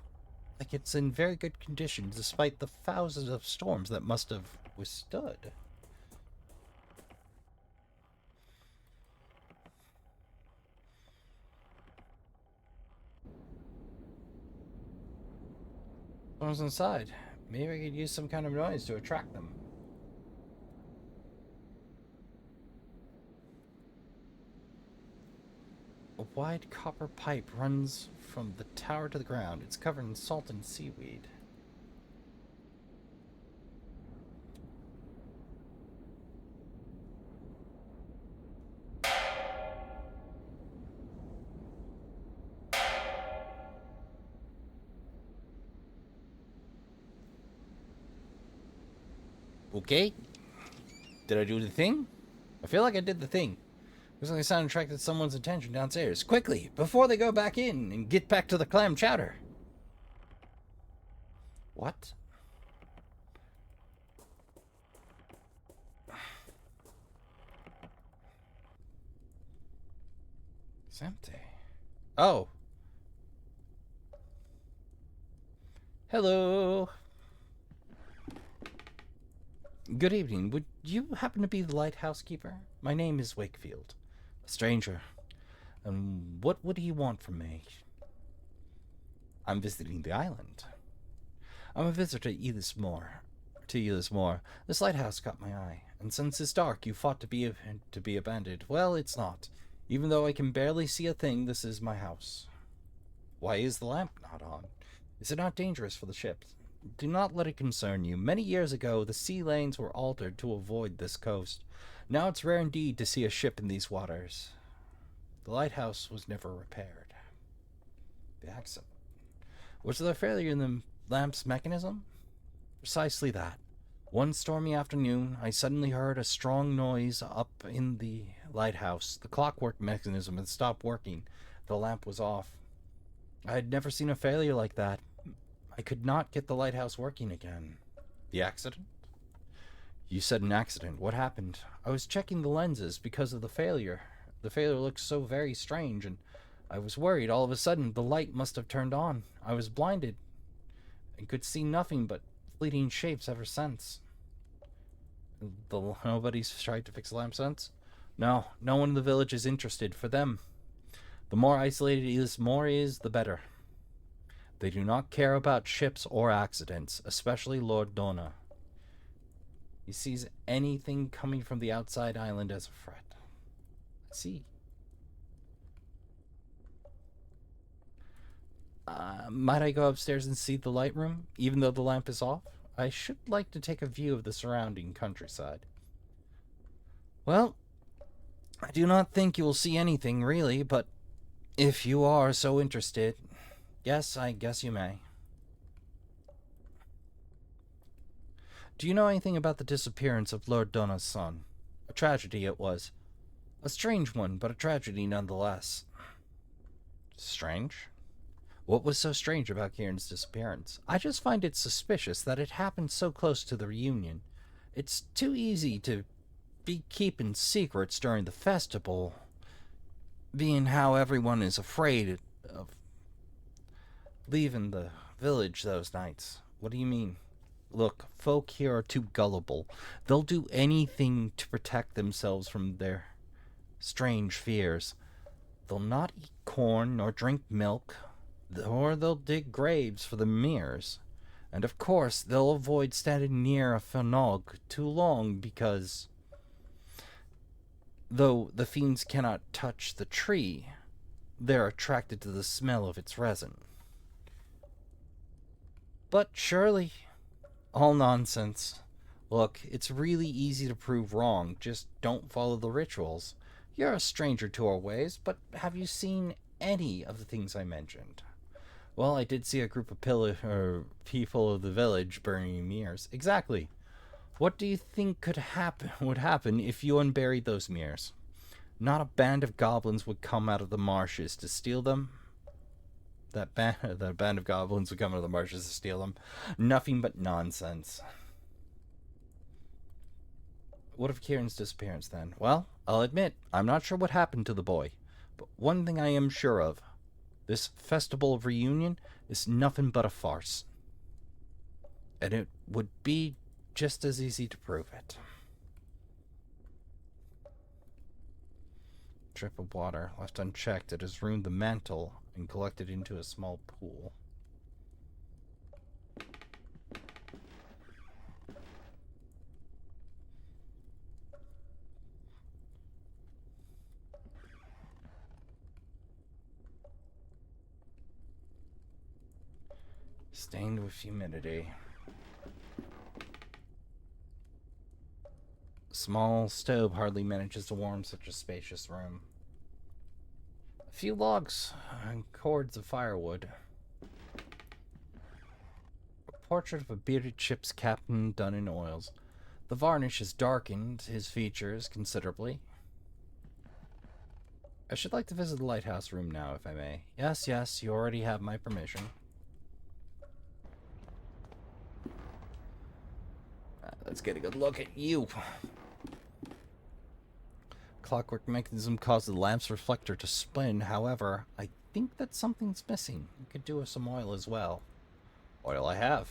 like it's in very good condition, despite the thousands of storms that must have withstood. Someone's inside. Maybe I could use some kind of noise to attract them. A wide copper pipe runs from the tower to the ground. It's covered in salt and seaweed. Okay. Did I do the thing? I feel like I did the thing. Looks like the sound attracted someone's attention downstairs. Quickly, before they go back in and get back to the clam chowder. What? It's empty. Oh. Hello. Good evening. Would you happen to be the lighthouse keeper? My name is Wakefield. A stranger. And what would he want from me? I'm visiting the island. I'm a visitor to Elis Moor. This lighthouse caught my eye, and since it's dark, you thought to be abandoned. Well, it's not. Even though I can barely see a thing, this is my house. Why is the lamp not on? Is it not dangerous for the ship? Do not let it concern you. Many years ago, the sea lanes were altered to avoid this coast. Now it's rare indeed to see a ship in these waters. The lighthouse was never repaired. The accident. Was there a failure in the lamp's mechanism? Precisely that. One stormy afternoon, I suddenly heard a strong noise up in the lighthouse. The clockwork mechanism had stopped working. The lamp was off. I had never seen a failure like that. I could not get the lighthouse working again. The accident? You said an accident. What happened? I was checking the lenses because of the failure. The failure looked so very strange, and I was worried. All of a sudden, the light must have turned on. I was blinded and could see nothing but fleeting shapes ever since. Nobody's tried to fix the lamp since? No, no one in the village is interested. For them, the more isolated Elis Moor is, the better. They do not care about ships or accidents, especially Lord Donna. He sees anything coming from the outside island as a threat. I see. Might I go upstairs and see the light room, even though the lamp is off? I should like to take a view of the surrounding countryside. Well, I do not think you will see anything, really, but if you are so interested, yes, I guess you may. Do you know anything about the disappearance of Lord Donna's son? A tragedy it was. A strange one, but a tragedy nonetheless. Strange? What was so strange about Kieran's disappearance? I just find it suspicious that it happened so close to the reunion. It's too easy to be keeping secrets during the festival, being how everyone is afraid of leaving the village those nights. What do you mean? Look, folk here are too gullible. They'll do anything to protect themselves from their strange fears. They'll not eat corn nor drink milk, or they'll dig graves for the Mears. And of course, they'll avoid standing near a Fanog too long because, though the fiends cannot touch the tree, they're attracted to the smell of its resin. But surely, all nonsense. Look, it's really easy to prove wrong. Just don't follow the rituals. You're a stranger to our ways, but have you seen any of the things I mentioned? Well, I did see a group of people of the village burning mirrors. Exactly. What do you think would happen if you unburied those mirrors? Not a band of goblins would come out of the marshes to steal them. That band of goblins would come out of the marshes to steal them. Nothing but nonsense. What of Kieran's disappearance then? Well, I'll admit, I'm not sure what happened to the boy. But one thing I am sure of. This festival of reunion is nothing but a farce. And it would be just as easy to prove it. Drip of water left unchecked. It has ruined the mantle and collected into a small pool. Stained with humidity. Small stove hardly manages to warm such a spacious room. A few logs and cords of firewood. A portrait of a bearded ship's captain done in oils. The varnish has darkened his features considerably. I should like to visit the lighthouse room now, if I may. Yes, yes, you already have my permission. Let's get a good look at you. Clockwork mechanism caused the lamp's reflector to spin. However, I think that something's missing. You could do with some oil as well. Oil I have.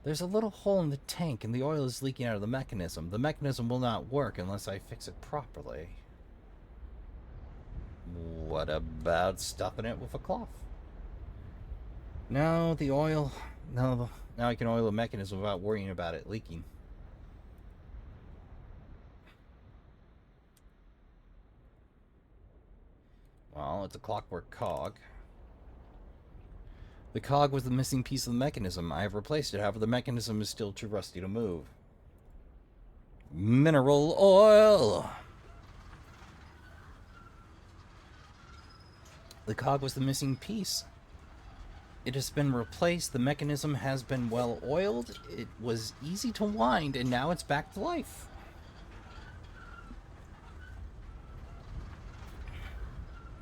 There's a little hole in the tank and the oil is leaking out of the mechanism. The mechanism will not work unless I fix it properly. What about stuffing it with a cloth? No, the oil... No, now I can oil the mechanism without worrying about it leaking. Well, it's a clockwork cog. The cog was the missing piece of the mechanism. I have replaced it, however the mechanism is still too rusty to move. Mineral oil! The cog was the missing piece. It has been replaced, the mechanism has been well oiled, it was easy to wind, and now it's back to life.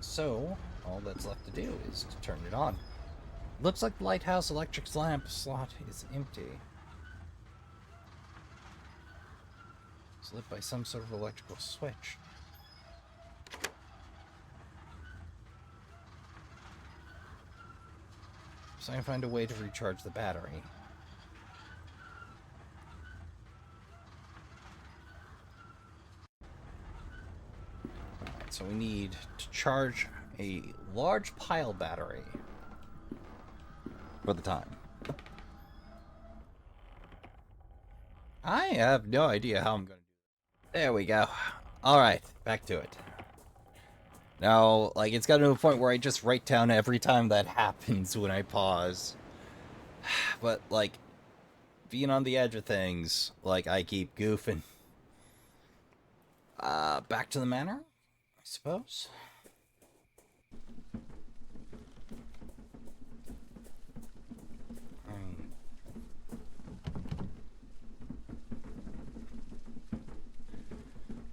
So, all that's left to do is to turn it on. Looks like the lighthouse electric lamp slot is empty. It's lit by some sort of electrical switch. So I can find a way to recharge the battery. Alright, so we need to charge a large pile battery for the time. I have no idea how I'm going to do it. There we go. Alright, back to it. Now, like, it's gotten to a point where I just write down every time that happens when I pause. But, like, being on the edge of things, like, I keep goofing. Back to the manor, I suppose.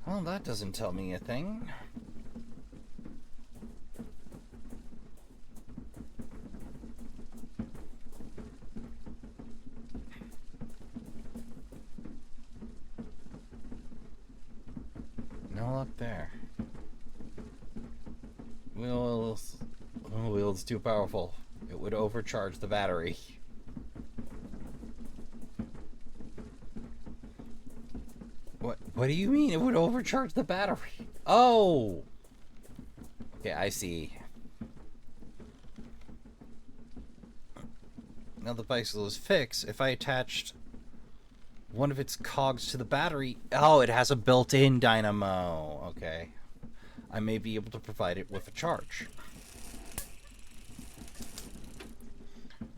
Well, that doesn't tell me a thing. No up there. Wheel's too powerful. It would overcharge the battery. What do you mean it would overcharge the battery? Oh! Okay, I see. Now the bicycle is fixed. If I attached one of its cogs to the battery... Oh, it has a built-in dynamo. Okay. I may be able to provide it with a charge.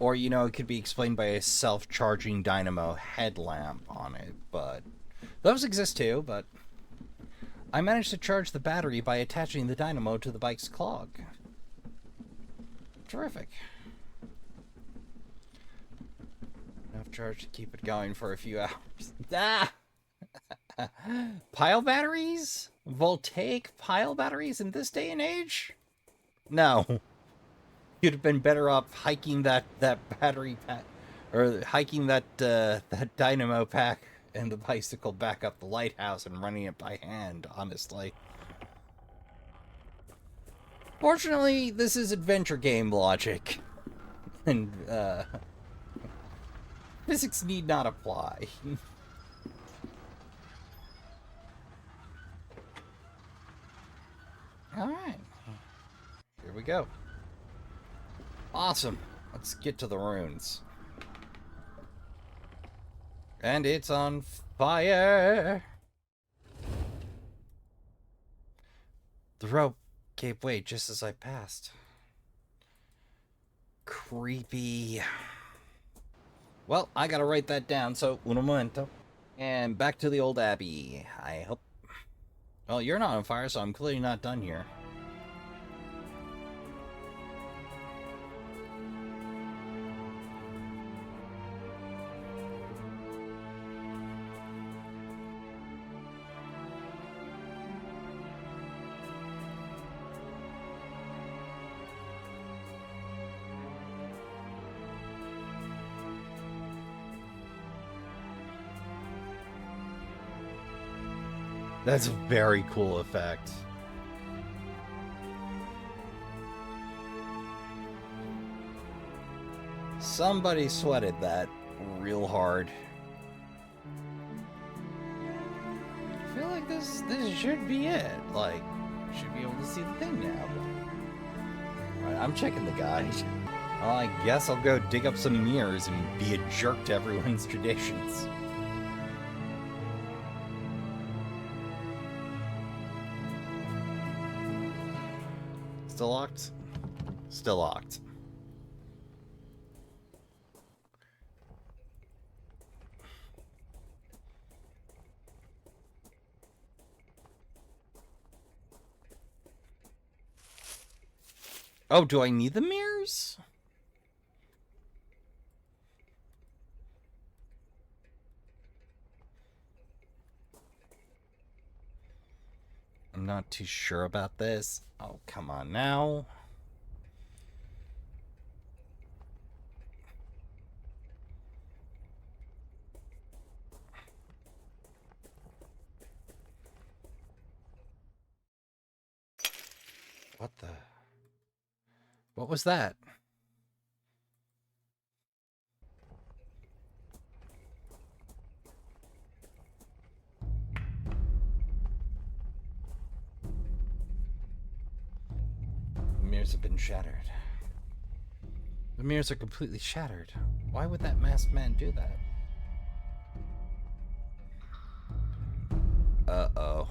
Or, you know, it could be explained by a self-charging dynamo headlamp on it, but... Those exist too, but... I managed to charge the battery by attaching the dynamo to the bike's clog. Terrific. Enough charge to keep it going for a few hours. Ah! Pile batteries? Voltaic pile batteries in this day and age? No. You'd have been better off hiking that battery pack, or hiking that dynamo pack and the bicycle back up the lighthouse and running it by hand, honestly. Fortunately, this is adventure game logic, and physics need not apply. Alright. Here we go. Awesome. Let's get to the runes. And it's on fire! The rope gave way just as I passed. Creepy. Well, I gotta write that down, so un momento. And back to the old abbey, I hope. Well, you're not on fire, so I'm clearly not done here. That's a very cool effect. Somebody sweated that real hard. I feel like this should be it. Like, should be able to see the thing now. Alright, I'm checking the guide. Well, I guess I'll go dig up some mirrors and be a jerk to everyone's traditions. Still locked? Still locked. Oh, do I need the mirrors? I'm not too sure about this. Oh, come on now. What the? What was that? The mirrors have been shattered. The mirrors are completely shattered. Why would that masked man do that? Uh-oh.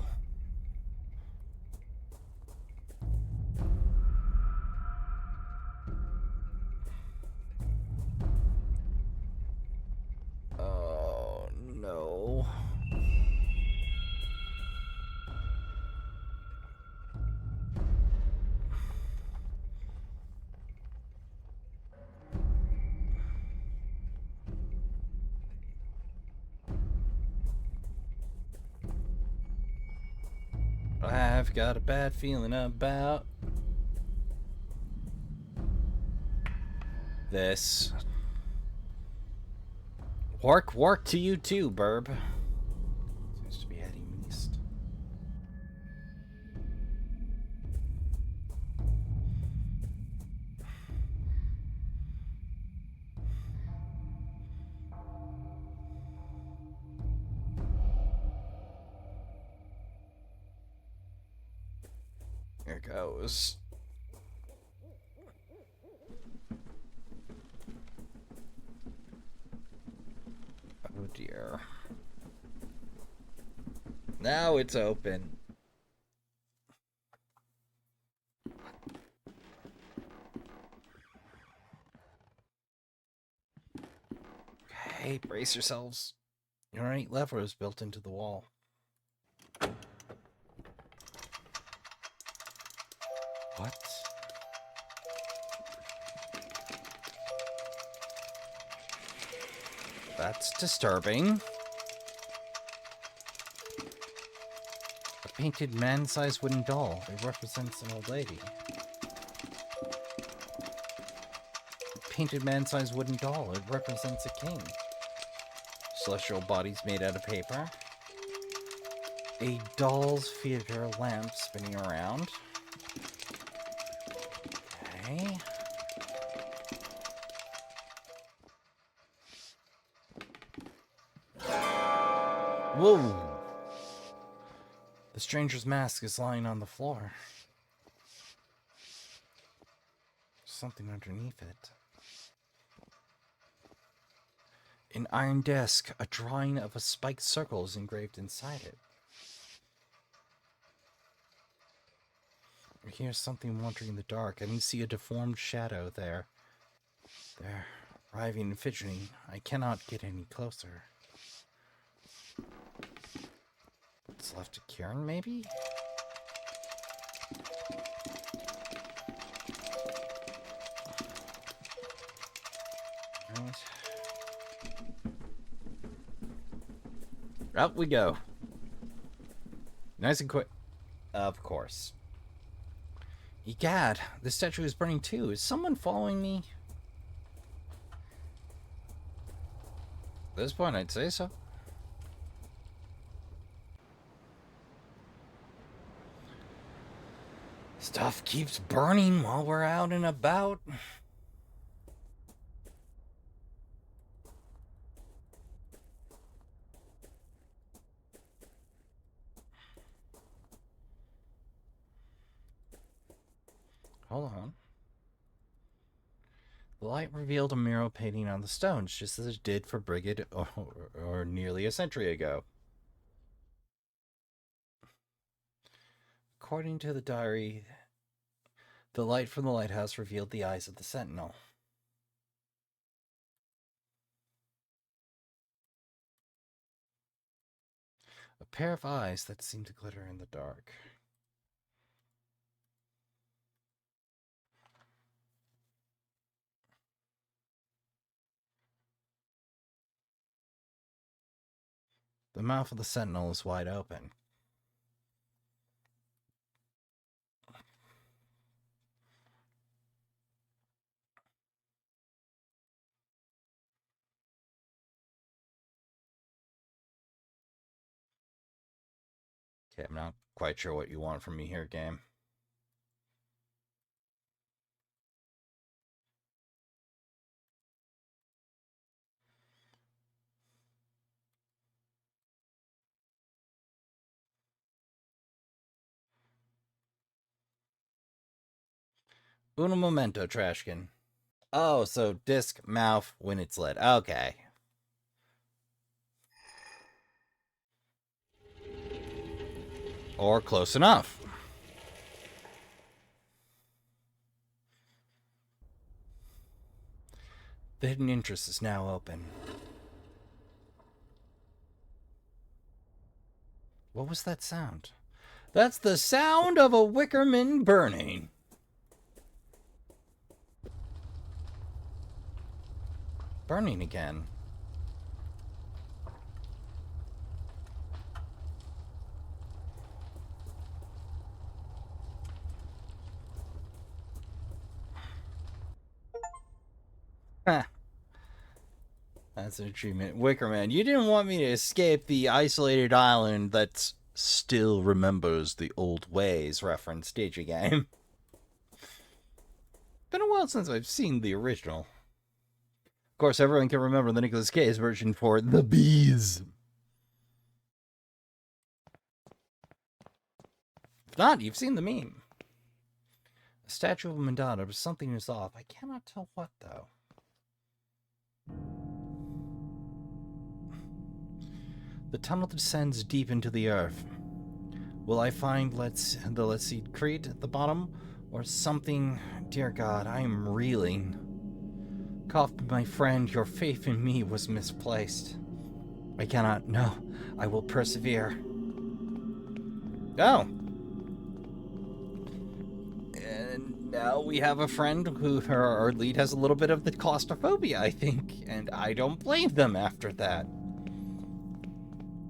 Oh, no. I've got a bad feeling about this. Work to you too, Burb. Seems to be heading east. Here goes. Oh dear. Now it's open. Okay, brace yourselves. Ornate levers built into the wall. What? That's disturbing. A painted man-sized wooden doll. It represents an old lady. A painted man-sized wooden doll. It represents a king. Celestial bodies made out of paper. A doll's theater lamp spinning around. Okay. Whoa! The stranger's mask is lying on the floor. Something underneath it. An iron desk, a drawing of a spiked circle is engraved inside it. I hear something wandering in the dark. I can see a deformed shadow there. They're writhing and fidgeting. I cannot get any closer. What's left to Kieran, maybe? Right. Out we go. Nice and quick. Of course. Egad, the statue is burning too. Is someone following me? At this point, I'd say so. Stuff keeps burning while we're out and about. Hold on. The light revealed a mural painting on the stones, just as it did for Brigid or nearly a century ago. According to the diary, the light from the lighthouse revealed the eyes of the sentinel. A pair of eyes that seemed to glitter in the dark. The mouth of the sentinel is wide open. Okay, I'm not quite sure what you want from me here, game. Uno momento, Trashkin. Oh, so disc, mouth, when it's lit. Okay. Or close enough. The hidden interest is now open. What was that sound? That's the sound of a Wickerman burning. Burning again. That's an achievement. Wickerman, you didn't want me to escape the isolated island that still remembers the old ways reference, did you, game? Been a while since I've seen the original. Of course, everyone can remember the Nicolas Cage version for The Bees. If not, you've seen the meme. A statue of Madonna, but something is off. I cannot tell what, though. The tunnel descends deep into the earth. Will I find the Let's See Crete at the bottom? Or something? Dear God, I am reeling. Kaufman, my friend, your faith in me was misplaced. I cannot. No, I will persevere. Oh. And now we have a friend who, our lead, has a little bit of the claustrophobia, I think. And I don't blame them after that.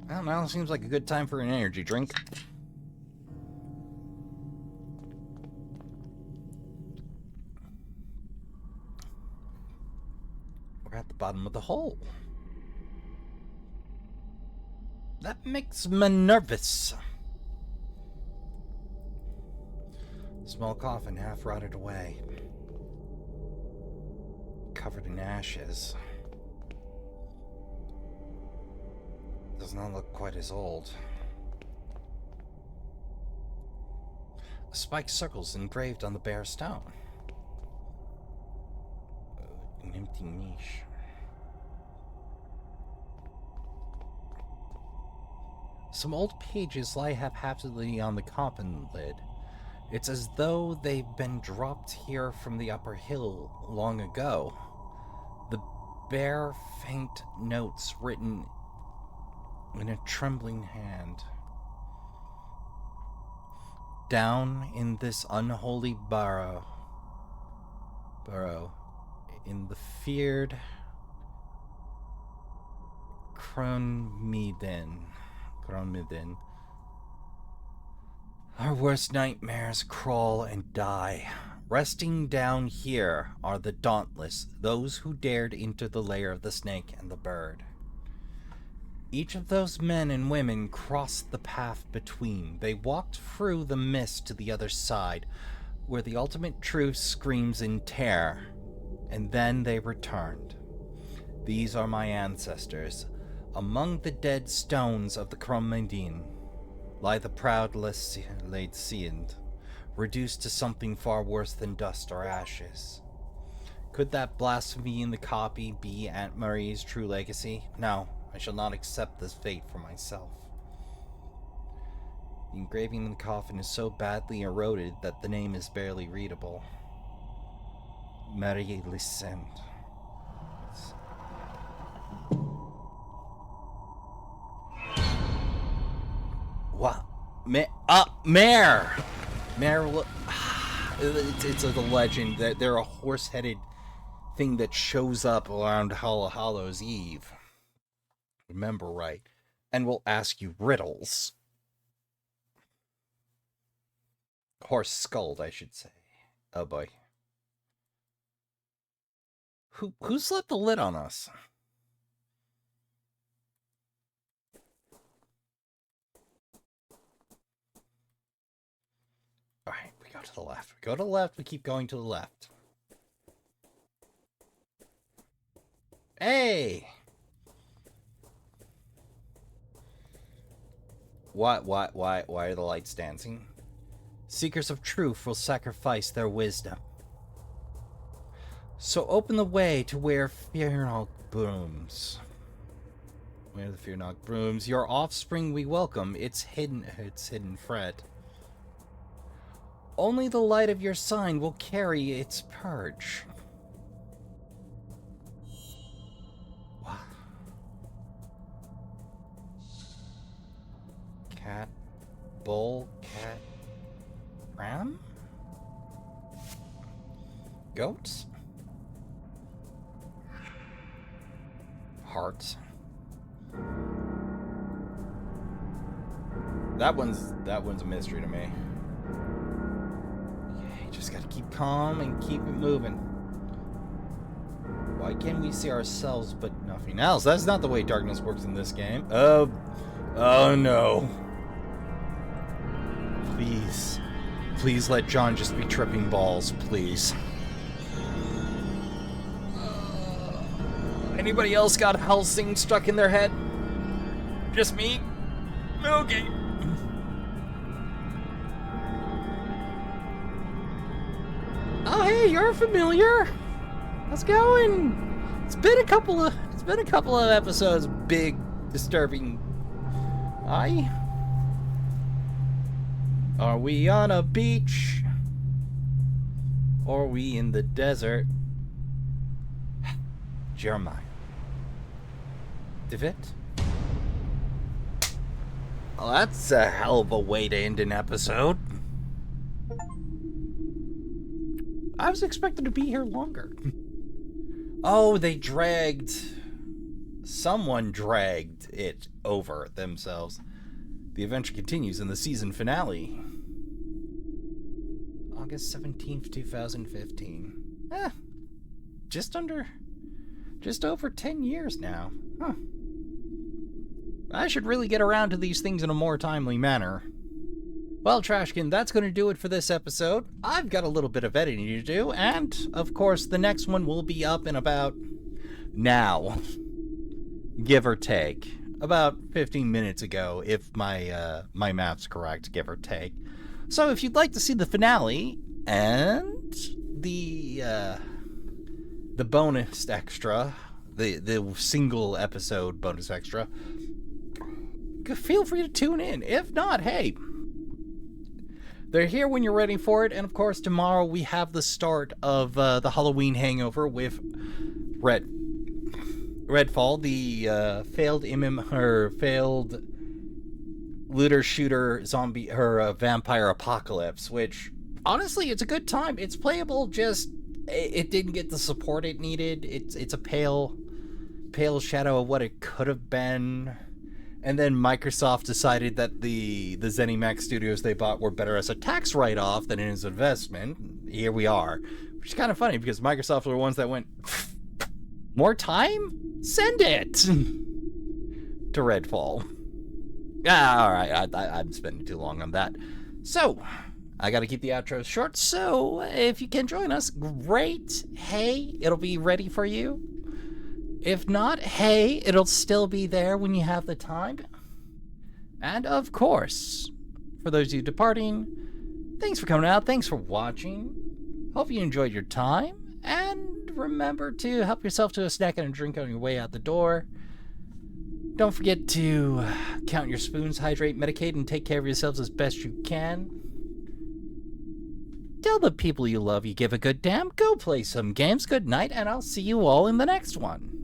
Well, now seems like a good time for an energy drink. We're at the bottom of the hole. That makes me nervous. Small coffin half rotted away. Covered in ashes. Does not look quite as old. A spiked circle's engraved on the bare stone. An empty niche. Some old pages lie haphazardly on the coffin lid. It's as though they've been dropped here from the upper hill long ago. The bare, faint notes written in a trembling hand. Down in this unholy burrow, in the feared Kronmiden, our worst nightmares crawl and die. Resting down here are the dauntless, those who dared into the lair of the snake and the bird. Each of those men and women crossed the path between. They walked through the mist to the other side, where the ultimate truth screams in terror, and then they returned. These are my ancestors. Among the dead stones of the Kronmeden lie the proud laid Siend, reduced to something far worse than dust or ashes. Could that blasphemy in the copy be Aunt Marie's true legacy? No, I shall not accept this fate for myself. The engraving in the coffin is so badly eroded that the name is barely readable. Marie Lysand. What? Mare! Mare, it's a legend that they're a horse-headed thing that shows up around Hallows Eve. Remember right. And will ask you riddles. Horse-skulled, I should say. Oh boy. Who slapped the lid on us? Alright, we go to the left. We go to the left, we keep going to the left. Hey! Why are the lights dancing? Seekers of truth will sacrifice their wisdom. So open the way to where fear not blooms. Where the fear not blooms, your offspring we welcome. It's hidden fret. Only the light of your sign will carry its purge. What? Cat, bull, cat, ram? Goats? Hearts. That one's a mystery to me. You just gotta keep calm and keep it moving. Why can't we see ourselves but nothing else? That's not the way darkness works in this game. Oh no. Please let John just be tripping balls, please. Anybody else got Helsing stuck in their head? Just me? Okay. Oh hey, you're familiar. How's it going? It's been a couple of episodes. Big, disturbing. Aye. Are we on a beach? Or are we in the desert? Jeremiah. DeVitt? Well, that's a hell of a way to end an episode. I was expected to be here longer. Oh, someone dragged it over themselves. The adventure continues in the season finale. August 17th, 2015. Just over 10 years now. Huh. I should really get around to these things in a more timely manner. Well, Trashkin, that's going to do it for this episode. I've got a little bit of editing to do, and, of course, the next one will be up in about now. Give or take. About 15 minutes ago, if my math's correct, give or take. So if you'd like to see the finale and the bonus extra, the single episode bonus extra, feel free to tune in. If not, hey, they're here when you're ready for it. And of course, tomorrow we have the start of the Halloween hangover with Redfall, the failed looter shooter zombie vampire apocalypse, which honestly it's a good time. It's playable, just it didn't get the support it needed. It's a pale shadow of what it could have been. And then Microsoft decided that the ZeniMax studios they bought were better as a tax write-off than as an investment. Here we are, which is kind of funny because Microsoft were the ones that went, more time? Send it to Redfall. All right, I'm spending too long on that. So, I got to keep the outro short. So, if you can join us, great. Hey, it'll be ready for you. If not, hey, it'll still be there when you have the time. And of course, for those of you departing, thanks for coming out. Thanks for watching. Hope you enjoyed your time. And remember to help yourself to a snack and a drink on your way out the door. Don't forget to count your spoons, hydrate, medicate, and take care of yourselves as best you can. Tell the people you love you give a good damn. Go play some games. Good night, and I'll see you all in the next one.